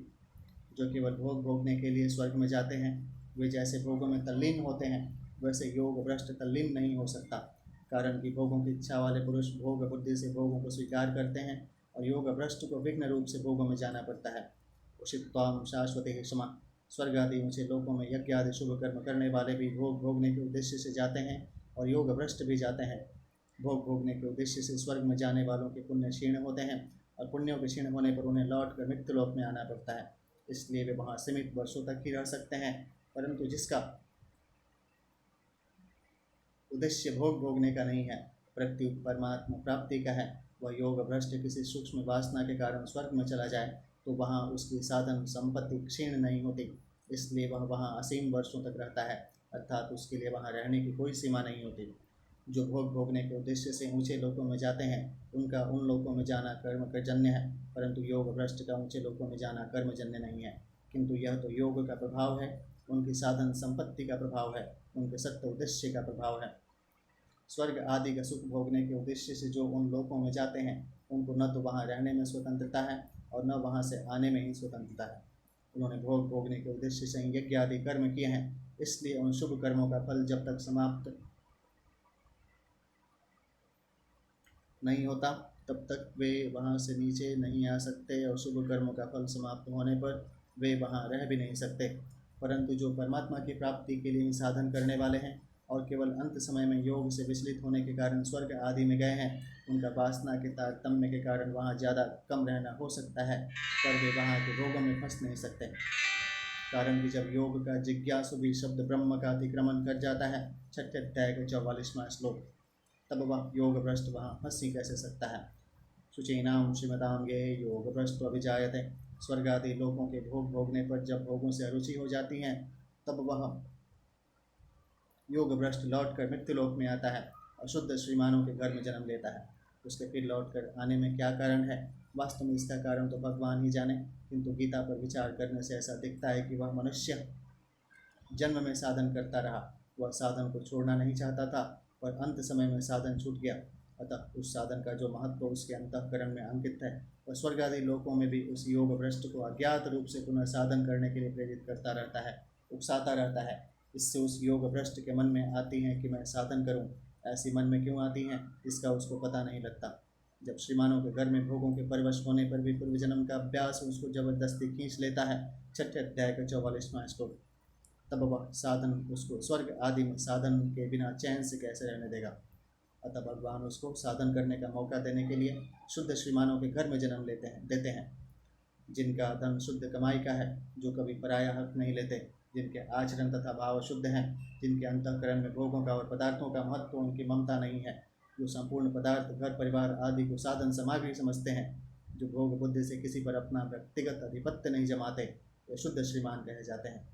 जो केवल भोग भोगने के लिए स्वर्ग में जाते हैं। वे जैसे भोगों में तल्लीन होते हैं वैसे योग भ्रष्ट तल्लीन नहीं हो सकता, कारण कि भोगों की इच्छा वाले पुरुष भोग बुद्धि से भोगों को स्वीकार करते हैं और योग भ्रष्ट को विघ्न रूप से भोगों में जाना पड़ता है। उषित्वाम शाश्वती क्षमा, स्वर्ग आदि ऊँचे लोकों में यज्ञ आदि शुभ कर्म करने वाले भी भोग भोगने के उद्देश्य से जाते हैं और योग भ्रष्ट भी जाते हैं। भोग भोगने के उद्देश्य से स्वर्ग में जाने वालों के पुण्य क्षीण होते हैं और पुण्यों के क्षीण होने पर उन्हें लौट कर मृत्यु लोक में आना पड़ता है, इसलिए वे वहाँ सीमित वर्षों तक ही रह सकते हैं। परंतु जिसका उद्देश्य भोग भोगने का नहीं है, प्रत्युत परमात्मा प्राप्ति का है, वह योग भ्रष्ट किसी सूक्ष्म वासना के कारण स्वर्ग में चला जाए तो वहाँ उसकी साधन संपत्ति क्षीण नहीं होती, इसलिए वह वहाँ असीम वर्षों तक रहता है, अर्थात उसके लिए वहाँ रहने की कोई सीमा नहीं होती। जो भोग भोगने के उद्देश्य से ऊंचे लोकों में जाते हैं उनका उन लोकों में जाना कर्म का जन्य है, परंतु योग भ्रष्ट का ऊंचे लोकों में जाना कर्म जन्य नहीं है, किंतु यह तो योग का प्रभाव है, उनकी साधन संपत्ति का प्रभाव है, उनके सत्य उद्देश्य का प्रभाव है। स्वर्ग आदि का सुख भोगने के उद्देश्य से जो उन लोकों में जाते हैं उनको न तो वहाँ रहने में स्वतंत्रता है और न वहाँ से आने में ही स्वतंत्रता है। उन्होंने भोग भोगने के उद्देश्य से यज्ञ आदि कर्म किए हैं, इसलिए उन शुभ कर्मों का फल जब तक समाप्त नहीं होता तब तक वे वहाँ से नीचे नहीं आ सकते, और शुभ कर्मों का फल समाप्त होने पर वे वहाँ रह भी नहीं सकते। परंतु जो परमात्मा की प्राप्ति के लिए साधन करने वाले हैं और केवल अंत समय में योग से विचलित होने के कारण स्वर्ग आदि में गए हैं, उनका वासना के तारतम्य के कारण वहाँ ज़्यादा कम रहना हो सकता है, पर वे वहाँ के भोगों में फंस नहीं सकते। कारण कि जब योग का जिज्ञासु भी शब्द ब्रह्म का अतिक्रमण कर जाता है, छठे अध्याय का 44वां श्लोक, तब वह योग भ्रष्ट वहाँ फंस ही कैसे सकता है। शुचीनाम श्रीमताम गे योग भ्रष्ट अभिजायते, स्वर्ग आदि लोगों के भोग भोगने पर जब भोगों से अरुचि हो जाती है तब वह योग भ्रष्ट लौट कर मृत्यु लोक में आता है और शुद्ध श्रीमानों के घर में जन्म लेता है। उसके फिर लौट कर आने में क्या कारण है, वास्तव में इसका कारण तो भगवान ही जाने, किंतु गीता पर विचार करने से ऐसा दिखता है कि वह मनुष्य जन्म में साधन करता रहा, वह साधन को छोड़ना नहीं चाहता था, पर अंत समय में साधन छूट गया, अतः उस साधन का जो महत्व उसके अंतःकरण में अंकित है वह स्वर्ग आदि लोकों में भी उस योग भ्रष्ट को अज्ञात रूप से पुनः साधन करने के लिए प्रेरित करता रहता है, उकसाता रहता है। इससे उस योग भ्रष्ट के मन में आती हैं कि मैं साधन करूं, ऐसी मन में क्यों आती हैं इसका उसको पता नहीं लगता। जब श्रीमानों के घर में भोगों के परवश होने पर भी पूर्व जन्म का अभ्यास उसको जबरदस्ती खींच लेता है, छठे अध्याय का 44वां श्लोक, तब वह साधन उसको स्वर्ग आदि में साधन के बिना चैन से कैसे रहने देगा। अतः भगवान उसको साधन करने का मौका देने के लिए शुद्ध श्रीमानों के घर में जन्म देते हैं, जिनका धन शुद्ध कमाई का है, जो कभी पराया हक नहीं लेते, जिनके आचरण तथा भाव शुद्ध हैं, जिनके अंतःकरण में भोगों का और पदार्थों का महत्व उनकी ममता नहीं है, जो संपूर्ण पदार्थ घर परिवार आदि को साधन सामग्री समझते हैं, जो भोग बुद्धि से किसी पर अपना व्यक्तिगत आधिपत्य नहीं जमाते, वे शुद्ध श्रीमान कहे जाते हैं।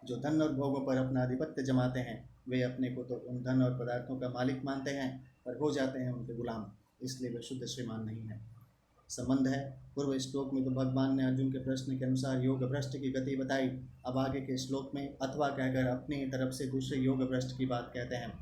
जो धन और भोगों पर अपना आधिपत्य जमाते हैं वे अपने को तो उन धन और पदार्थों का मालिक मानते हैं, पर हो जाते हैं उनके गुलाम, इसलिए वे शुद्ध श्रीमान नहीं है। संबंध है, पूर्व श्लोक में तो भगवान ने अर्जुन के प्रश्न के अनुसार योग भ्रष्ट की गति बताई, अब आगे के श्लोक में अथवा कहकर अपनी तरफ से दूसरे योग भ्रष्ट की बात कहते हैं।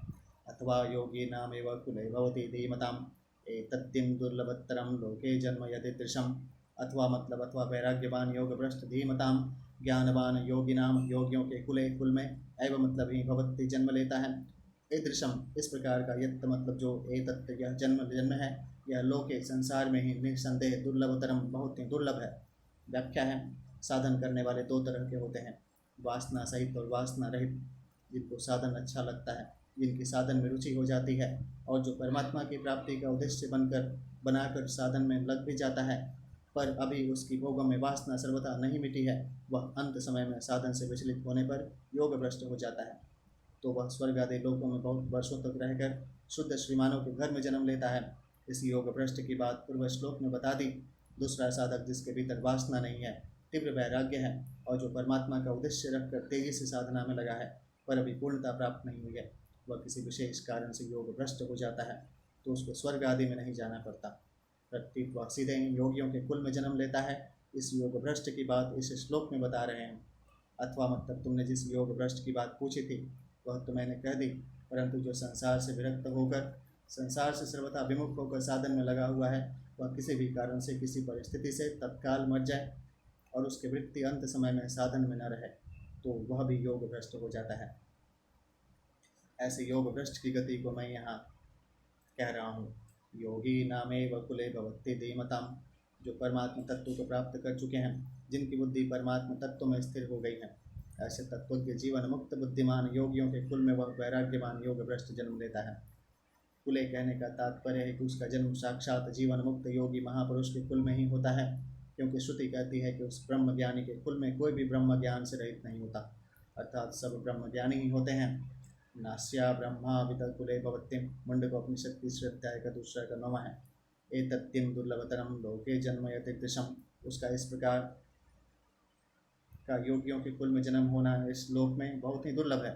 अथवा योगी नाम एवं कुले भवती धीमताम एतद्दिं दुर्लभतरम लोके जन्म यदि दृशम, अथवा वैराग्यवान योग भ्रष्ट धीमताम ज्ञानवान योगिनाम योगियों के कुल में एवं मतलब ही भवत्ति जन्म लेता है। ईदृशम इस प्रकार का यत्त मतलब जो एतत् यह जन्म है यह लोके संसार में ही निसंदेह दुर्लभतरम बहुत ही दुर्लभ है। व्याख्या है साधन करने वाले दो तरह के होते हैं, वासना सहित और वासना रहित। जिनको साधन अच्छा लगता है, जिनकी साधन में रुचि हो जाती है और जो परमात्मा की प्राप्ति का उद्देश्य बनाकर साधन में लग भी जाता है, पर अभी उसकी भोगों में वासना सर्वथा नहीं मिटी है, वह अंत समय में साधन से विचलित होने पर योग भ्रष्ट हो जाता है। तो वह स्वर्ग आदि लोकों में बहुत वर्षों तक रहकर शुद्ध श्रीमानों के घर में जन्म लेता है। इस योग भ्रष्ट की बात पूर्व श्लोक में बता दी। दूसरा साधक जिसके भीतर वासना नहीं है, तीव्र वैराग्य है और जो परमात्मा का उद्देश्य रखकर तेजी से साधना में लगा है पर अभी पूर्णता प्राप्त नहीं हुई है, वह किसी विशेष कारण से योग भ्रष्ट हो जाता है तो उसको स्वर्ग आदि में नहीं जाना पड़ता, प्रत्युत वह सीधे ही योगियों के कुल में जन्म लेता है। इस योग भ्रष्ट की बात इस श्लोक में बता रहे हैं। अथवा मतलब तुमने जिस योग भ्रष्ट की बात पूछी थी वह तो मैंने कह दी, परंतु जो संसार से विरक्त होकर संसार से सर्वथा विमुख होकर साधन में लगा हुआ है, वह किसी भी कारण से किसी परिस्थिति से तत्काल मर जाए और उसकी वृत्ति अंत समय में साधन में न रहे तो वह भी योग भ्रष्ट हो जाता है। ऐसे योग भ्रष्ट की गति को मैं यहाँ कह रहा हूँ। योगी नामे वकुले भवत्ति धीमताम, जो परमात्मा तत्व को प्राप्त कर चुके हैं, जिनकी बुद्धि परमात्मा तत्व में स्थिर हो गई है, ऐसे तत्वज्ञ जीवन मुक्त बुद्धिमान योगियों के कुल में वह वैराग्यवान योग भ्रष्ट जन्म लेता है। कुले कहने का तात्पर्य है कि उसका जन्म साक्षात जीवन मुक्त योगी महापुरुष के कुल में ही होता है, क्योंकि श्रुति कहती है कि उस ब्रह्म ज्ञानी के कुल में कोई भी ब्रह्म ज्ञान से रहित नहीं होता, अर्थात सब ब्रह्म ज्ञानी ही होते हैं। नास्या ब्रह्मा वितकुले भवत्तिम, मुंडकोपनिषद तीसरे अध्याय का दूसरा का 9 है। एतत्तिम दुर्लभतरम लोके जन्म यतिदृशम, उसका इस प्रकार का योगियों के कुल में जन्म होना इस लोक में बहुत ही दुर्लभ है।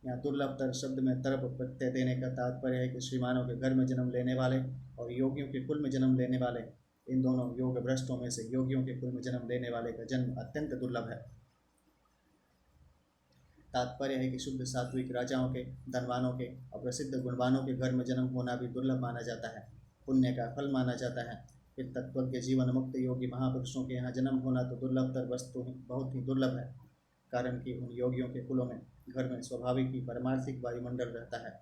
यहाँ दुर्लभतर शब्द में तरप प्रत्यय देने का तात्पर्य है कि श्रीमानों के घर में जन्म लेने वाले और योगियों के कुल में जन्म लेने वाले, इन दोनों योग भ्रष्टों में से योगियों के कुल में जन्म लेने वाले का जन्म अत्यंत दुर्लभ है। तात्पर्य है कि शुद्ध सात्विक राजाओं के, धनवानों के और प्रसिद्ध गुणवानों के घर में जन्म होना भी दुर्लभ माना जाता है, पुण्य का फल माना जाता है। फिर तत्वज्ञ जीवन मुक्त योगी महापुरुषों के यहाँ जन्म होना तो दुर्लभतर वस्तु बहुत ही दुर्लभ है, कारण कि उन योगियों के कुलों में घर में स्वाभाविक ही परमार्थिक वायुमंडल रहता है,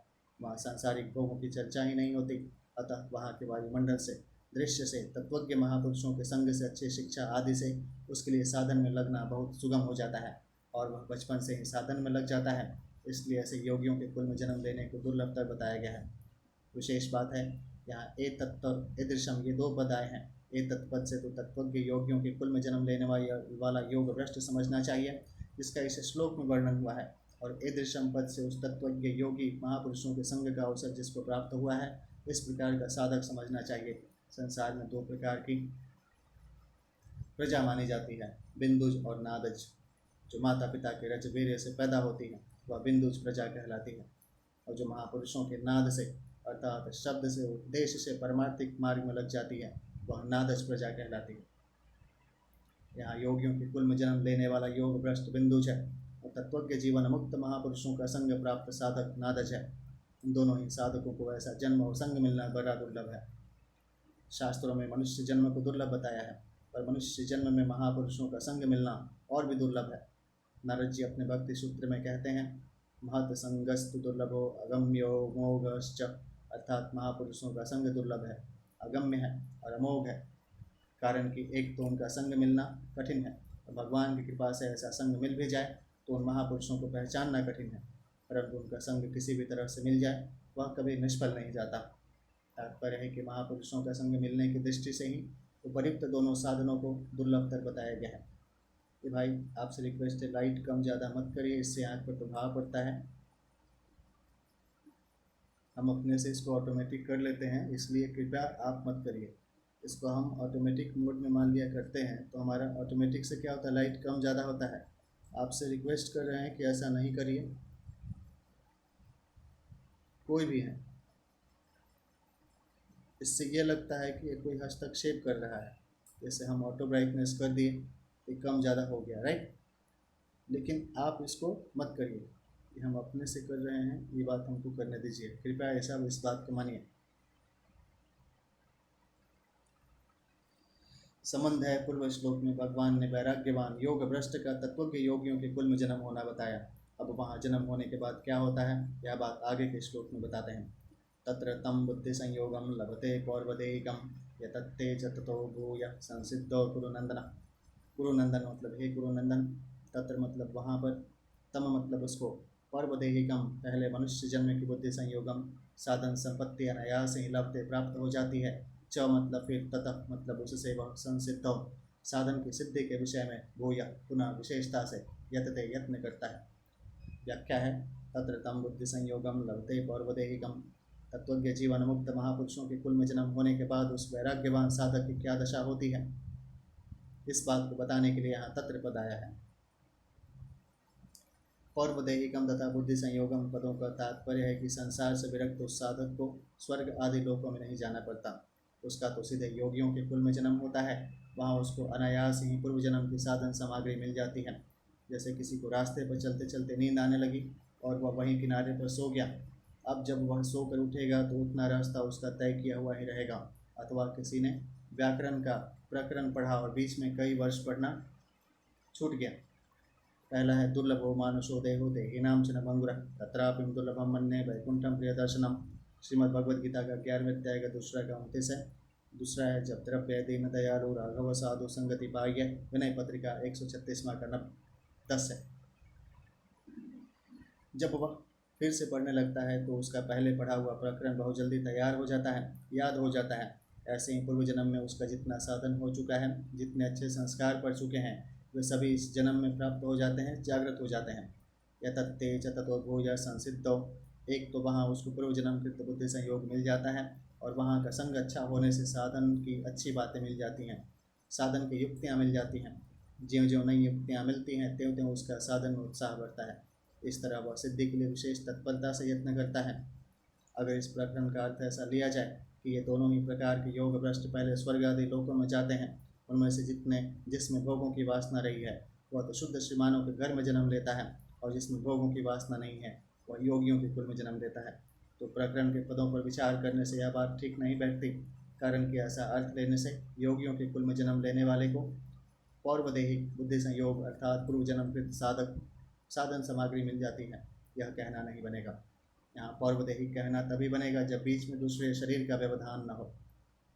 वहाँ सांसारिक भोगों की चर्चा ही नहीं होती। अतः वहाँ के वायुमंडल से, दृश्य से, तत्वज्ञ महापुरुषों के संग से, अच्छी शिक्षा आदि से उसके लिए साधन में लगना बहुत सुगम हो जाता है और वह बचपन से ही साधन में लग जाता है। इसलिए ऐसे योगियों के कुल में जन्म लेने को दुर्लभतर बताया गया है। विशेष बात है यहाँ ए तत्व और ईदृशम, ये 2 पद आए हैं। ए तत्पद से तो तत्वज्ञ योगियों के कुल में जन्म लेने वाला योग भ्रष्ट समझना चाहिए, जिसका इस श्लोक में वर्णन हुआ है, और ईदृशम पद से उस तत्वज्ञ योगी महापुरुषों के संग का अवसर जिसको प्राप्त हुआ है, इस प्रकार का साधक समझना चाहिए। संसार में 2 प्रकार की प्रजा मानी जाती है, बिंदुज और नादज। जो माता पिता के रज वीर्य से पैदा होती है वह बिंदुज प्रजा कहलाती है, और जो महापुरुषों के नाद से अर्थात शब्द से, उपदेश से परमार्थिक मार्ग में लग जाती है वह नादज प्रजा कहलाती है। यहाँ योगियों के कुल में जन्म लेने वाला योग भ्रष्ट बिंदुज है और तत्वज्ञ जीवन मुक्त महापुरुषों का संग प्राप्त साधक नादज है। इन दोनों ही साधकों को ऐसा जन्म और संग मिलना बड़ा दुर्लभ है। शास्त्रों में मनुष्य जन्म को दुर्लभ बताया है, पर मनुष्य जन्म में महापुरुषों का संग मिलना और भी दुर्लभ है। नारद जी अपने भक्ति सूत्र में कहते हैं, महत संगस्तु दुर्लभो अगम्यो मोघश्च, अर्थात महापुरुषों का संग दुर्लभ है, अगम्य है और अमोघ है। कारण कि एक तो उनका संग मिलना कठिन है और भगवान की कृपा से ऐसा संग मिल भी जाए तो उन महापुरुषों को पहचानना कठिन है, परंतु उनका संग किसी भी तरह से मिल जाए वह कभी निष्फल नहीं जाता। तात्पर्य है कि महापुरुषों का संग मिलने की दृष्टि से ही उपयुक्त दोनों साधनों को दुर्लभतर बताया गया है। कि भाई आपसे रिक्वेस्ट है, लाइट कम ज़्यादा मत करिए, इससे आँख पर प्रभाव पड़ता है। हम अपने से इसको ऑटोमेटिक कर लेते हैं, इसलिए कृपया आप मत करिए। इसको हम ऑटोमेटिक मोड में मान लिया करते हैं तो हमारा ऑटोमेटिक से क्या होता है, लाइट कम ज़्यादा होता है। आपसे रिक्वेस्ट कर रहे हैं कि ऐसा नहीं करिए, कोई भी है। इससे ये लगता है कि कोई हस्तक्षेप कर रहा है, जैसे हम ऑटो ब्राइटनेस कर दिए कि कम ज़्यादा हो गया, राइट। लेकिन आप इसको मत करिए कि हम अपने से कर रहे हैं, ये बात हमको करने दीजिए कृपया, ऐसा इस बात को मानिए। संबंध है। पूर्व श्लोक में भगवान ने वैराग्यवान योग भ्रष्ट का तत्वज्ञ योगियों के कुल में जन्म होना बताया। अब वहाँ जन्म होने के बाद क्या होता है, यह बात आगे के श्लोक में बताते हैं। तत्र तम बुद्धि संयोगम लभते पौर्वदेहिकम यतत्ते च ततो भूय संसिद्धो कुरुनंदन। कुरुनंदन मतलब हे कुरुनंदन, तत्र मतलब वहाँ पर, तम मतलब उसको, पौर्वदेहिकम पहले मनुष्य जन्म की बुद्धि संयोगम साधन संपत्ति अनायास ही लभते प्राप्त हो जाती है। च मतलब फिर, ततः मतलब उससे वह संसिद्ध साधन की सिद्धि के विषय में भूय पुनः विशेषता से यतते यत्न करता है। व्याख्या है, तत्र तम बुद्धि संयोगम लभते पौर्वदेहिकम, तत्वज्ञ जीवन मुक्त महापुरुषों के कुल में जन्म होने के बाद उस वैराग्यवान साधक की क्या दशा होती है, इस बात को बताने के लिए यहाँ तत्र पद आया है। पौर्वदेहिकम तथा बुद्धि संयोगम पदों का तात्पर्य है कि संसार से विरक्त उस साधक को स्वर्ग आदि लोकों में नहीं जाना पड़ता। उसका तो सीधे योगियों के कुल में जन्म होता है। वहाँ उसको अनायास ही पूर्व जन्म की साधन सामग्री मिल जाती है। जैसे किसी को रास्ते पर चलते चलते नींद आने लगी और वह वहीं किनारे पर सो गया। अब जब वह सोकर उठेगा तो उतना रास्ता उसका तय किया हुआ ही रहेगा। अथवा किसी ने व्याकरण का प्रकरण पढ़ा और बीच में कई वर्ष पढ़ना छूट गया। पहला है दुर्लभो मानुषो देहो देहिनाम च न भंगुरः तत्रापि दुर्लभम मन्ये वैकुंठम प्रिय दर्शनम। श्रीमद्भगवद्गीता का 11वें अध्याय का दूसरा का 29 है। दूसरा है जब द्रव्य दीन दयालु राघव साधु संगति पाइय, विनय पत्रिका 136वां का 10 है। जब वह फिर से पढ़ने लगता है तो उसका पहले पढ़ा हुआ प्रकरण बहुत जल्दी तैयार हो जाता है, याद हो जाता है। ऐसे ही पूर्व जन्म में उसका जितना साधन हो चुका है, जितने अच्छे संस्कार पड़ चुके हैं, वे सभी इस जन्म में प्राप्त हो जाते हैं, जागृत हो जाते हैं। यतत्ते च ततो भूय संसिद्धो, एक तो वहाँ उसको पूर्व जन्म कृत बुद्धि संयोग मिल जाता है और वहाँ का संग अच्छा होने से साधन की अच्छी बातें मिल जाती हैं, साधन की युक्तियाँ मिल जाती हैं। ज्यों ज्यों नई युक्तियाँ मिलती हैं त्यों त्यों उसका साधन में उत्साह बढ़ता है। इस तरह वह सिद्धि के लिए विशेष तत्परता से यत्न करता है। अगर इस प्रकरण का अर्थ ऐसा लिया जाए कि ये दोनों ही प्रकार के योग भ्रष्ट पहले स्वर्ग आदि लोकों में जाते हैं, उनमें से जिसमें भोगों की वासना रही है वह तो शुद्ध श्रीमानों के घर में जन्म लेता है, और जिसमें भोगों की वासना नहीं है वह योगियों के कुल में जन्म लेता है। तो प्रकरण के पदों पर विचार करने से यह बात ठीक नहीं बैठती, कारण कि ऐसा अर्थ लेने से योगियों के कुल में जन्म लेने वाले को पौर्वदेहिक बुद्धि संयोग अर्थात पूर्व जन्मकृत साधन सामग्री मिल जाती है, यह कहना नहीं बनेगा। यहाँ पौर्वदेहिक कहना तभी बनेगा जब बीच में दूसरे शरीर का व्यवधान न हो।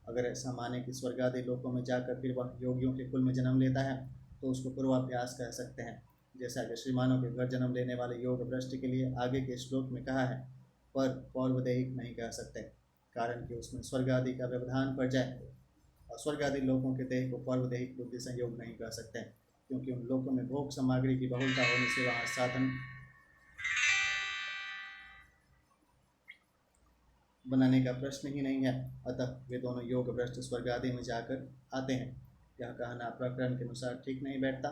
अगर ऐसा माने कि स्वर्ग आदि लोकों में जाकर फिर वह योगियों के कुल में जन्म लेता है तो उसको पूर्वाभ्यास कह सकते हैं, जैसा कि श्रीमानों के घर जन्म लेने वाले योग भ्रष्ट के लिए आगे के श्लोक में कहा है। पर पौर्वदेहिक नहीं कह सकते, कारण कि उसमें स्वर्ग आदि का व्यवधान पड़ जाए, और स्वर्ग आदि लोगों के देह को पौर्वदेहिक बुद्धि संयोग नहीं कह सकते, क्योंकि उन लोगों में भोग सामग्री की बहुलता होने से वहाँ साधन बनाने का प्रश्न ही नहीं है। अतः वे दोनों योग भ्रष्ट स्वर्ग आदि में जाकर आते हैं, यह कहना प्रकरण के अनुसार ठीक नहीं बैठता।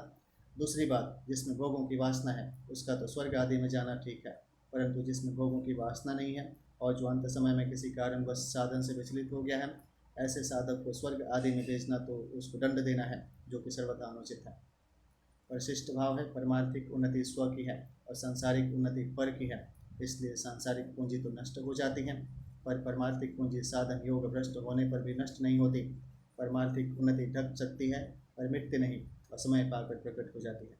दूसरी बात, जिसमें भोगों की वासना है उसका तो स्वर्ग आदि में जाना ठीक है, परंतु जिसमें भोगों की वासना नहीं है और जो अंत समय में किसी कारणवश साधन से विचलित हो गया है, ऐसे साधक को स्वर्ग आदि में भेजना तो उसको दंड देना है, जो कि सर्वथा अनुचित है। परिशिष्ट भाव है, परमार्थिक उन्नति स्व की है और सांसारिक उन्नति पर की है, इसलिए सांसारिक पूंजी तो नष्ट हो जाती है, पर परमार्थिक पूंजी साधन योग भ्रष्ट होने पर भी नष्ट नहीं होती। परमार्थिक उन्नति ढक सकती है पर मिटती नहीं, और समय पाकर प्रकट हो जाती है।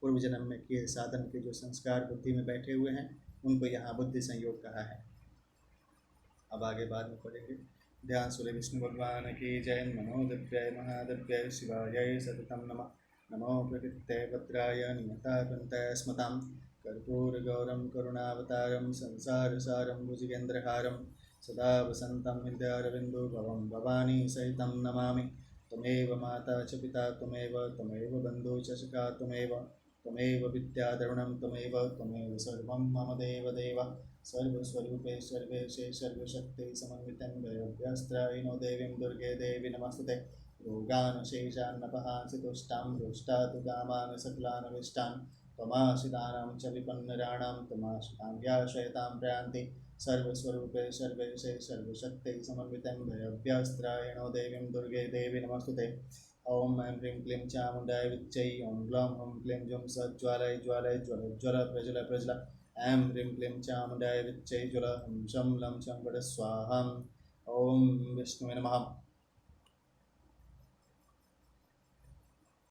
पूर्व जन्म में किए साधन के जो संस्कार बुद्धि में बैठे हुए हैं उनको यहाँ बुद्धि संयोग कहा है। अब आगे बाद में पढ़ेंगे। ध्यान सूर्य विष्णु भगवान की जय। नमो दिव्याय महादिव्याय शिवाय सततम नमः। नमो प्रकृते भद्राय नियतापन्ताय स्मतां कर्पूरगौरं करुणावतारं संसारसारं भुजगेन्द्रहारं सदा वसन्तं हृदयारविन्दो भवं भवानी सहितं नमामि। त्वमेव माता च पिता त्वमेव बन्धु च सखा त्वमेव विद्याधरणं त्वमेव सर्वं मम देवदेव। सर्वस्वरूपे सर्वेशे सर्वशक्ति समन्वितं भयभ्यस्त्रायिनो देवीं दुर्गे देवी नमस्तुते। रोगानुशेषान्नपहांसि तुष्टां दुष्टातु कामान् सकलानविष्टान् त्वमाश्रितानां च विपन्नराणां त्वमाश्रितां याशयतां प्रयान्ति। सर्वस्वरूपे सर्वेशे सर्वशक्ति समन्वितं भयभ्यस्त्रायिनो देवीं दुर्गे देवी नमस्तुते। ओम ऐं ह्रीं क्लीं चामुण्डाय विच्चै ओं ग्लौं हूं क्लीं जुं सज्ज्वालय ज्वालय ज्वल ज्वल प्रज्वल प्रज्वल। ऐं ह्रीं क्लीं चामुण्डाय विच्चै ज्वल हुं शं लं शं वद स्वाहा। ओम विष्णुवे नमः।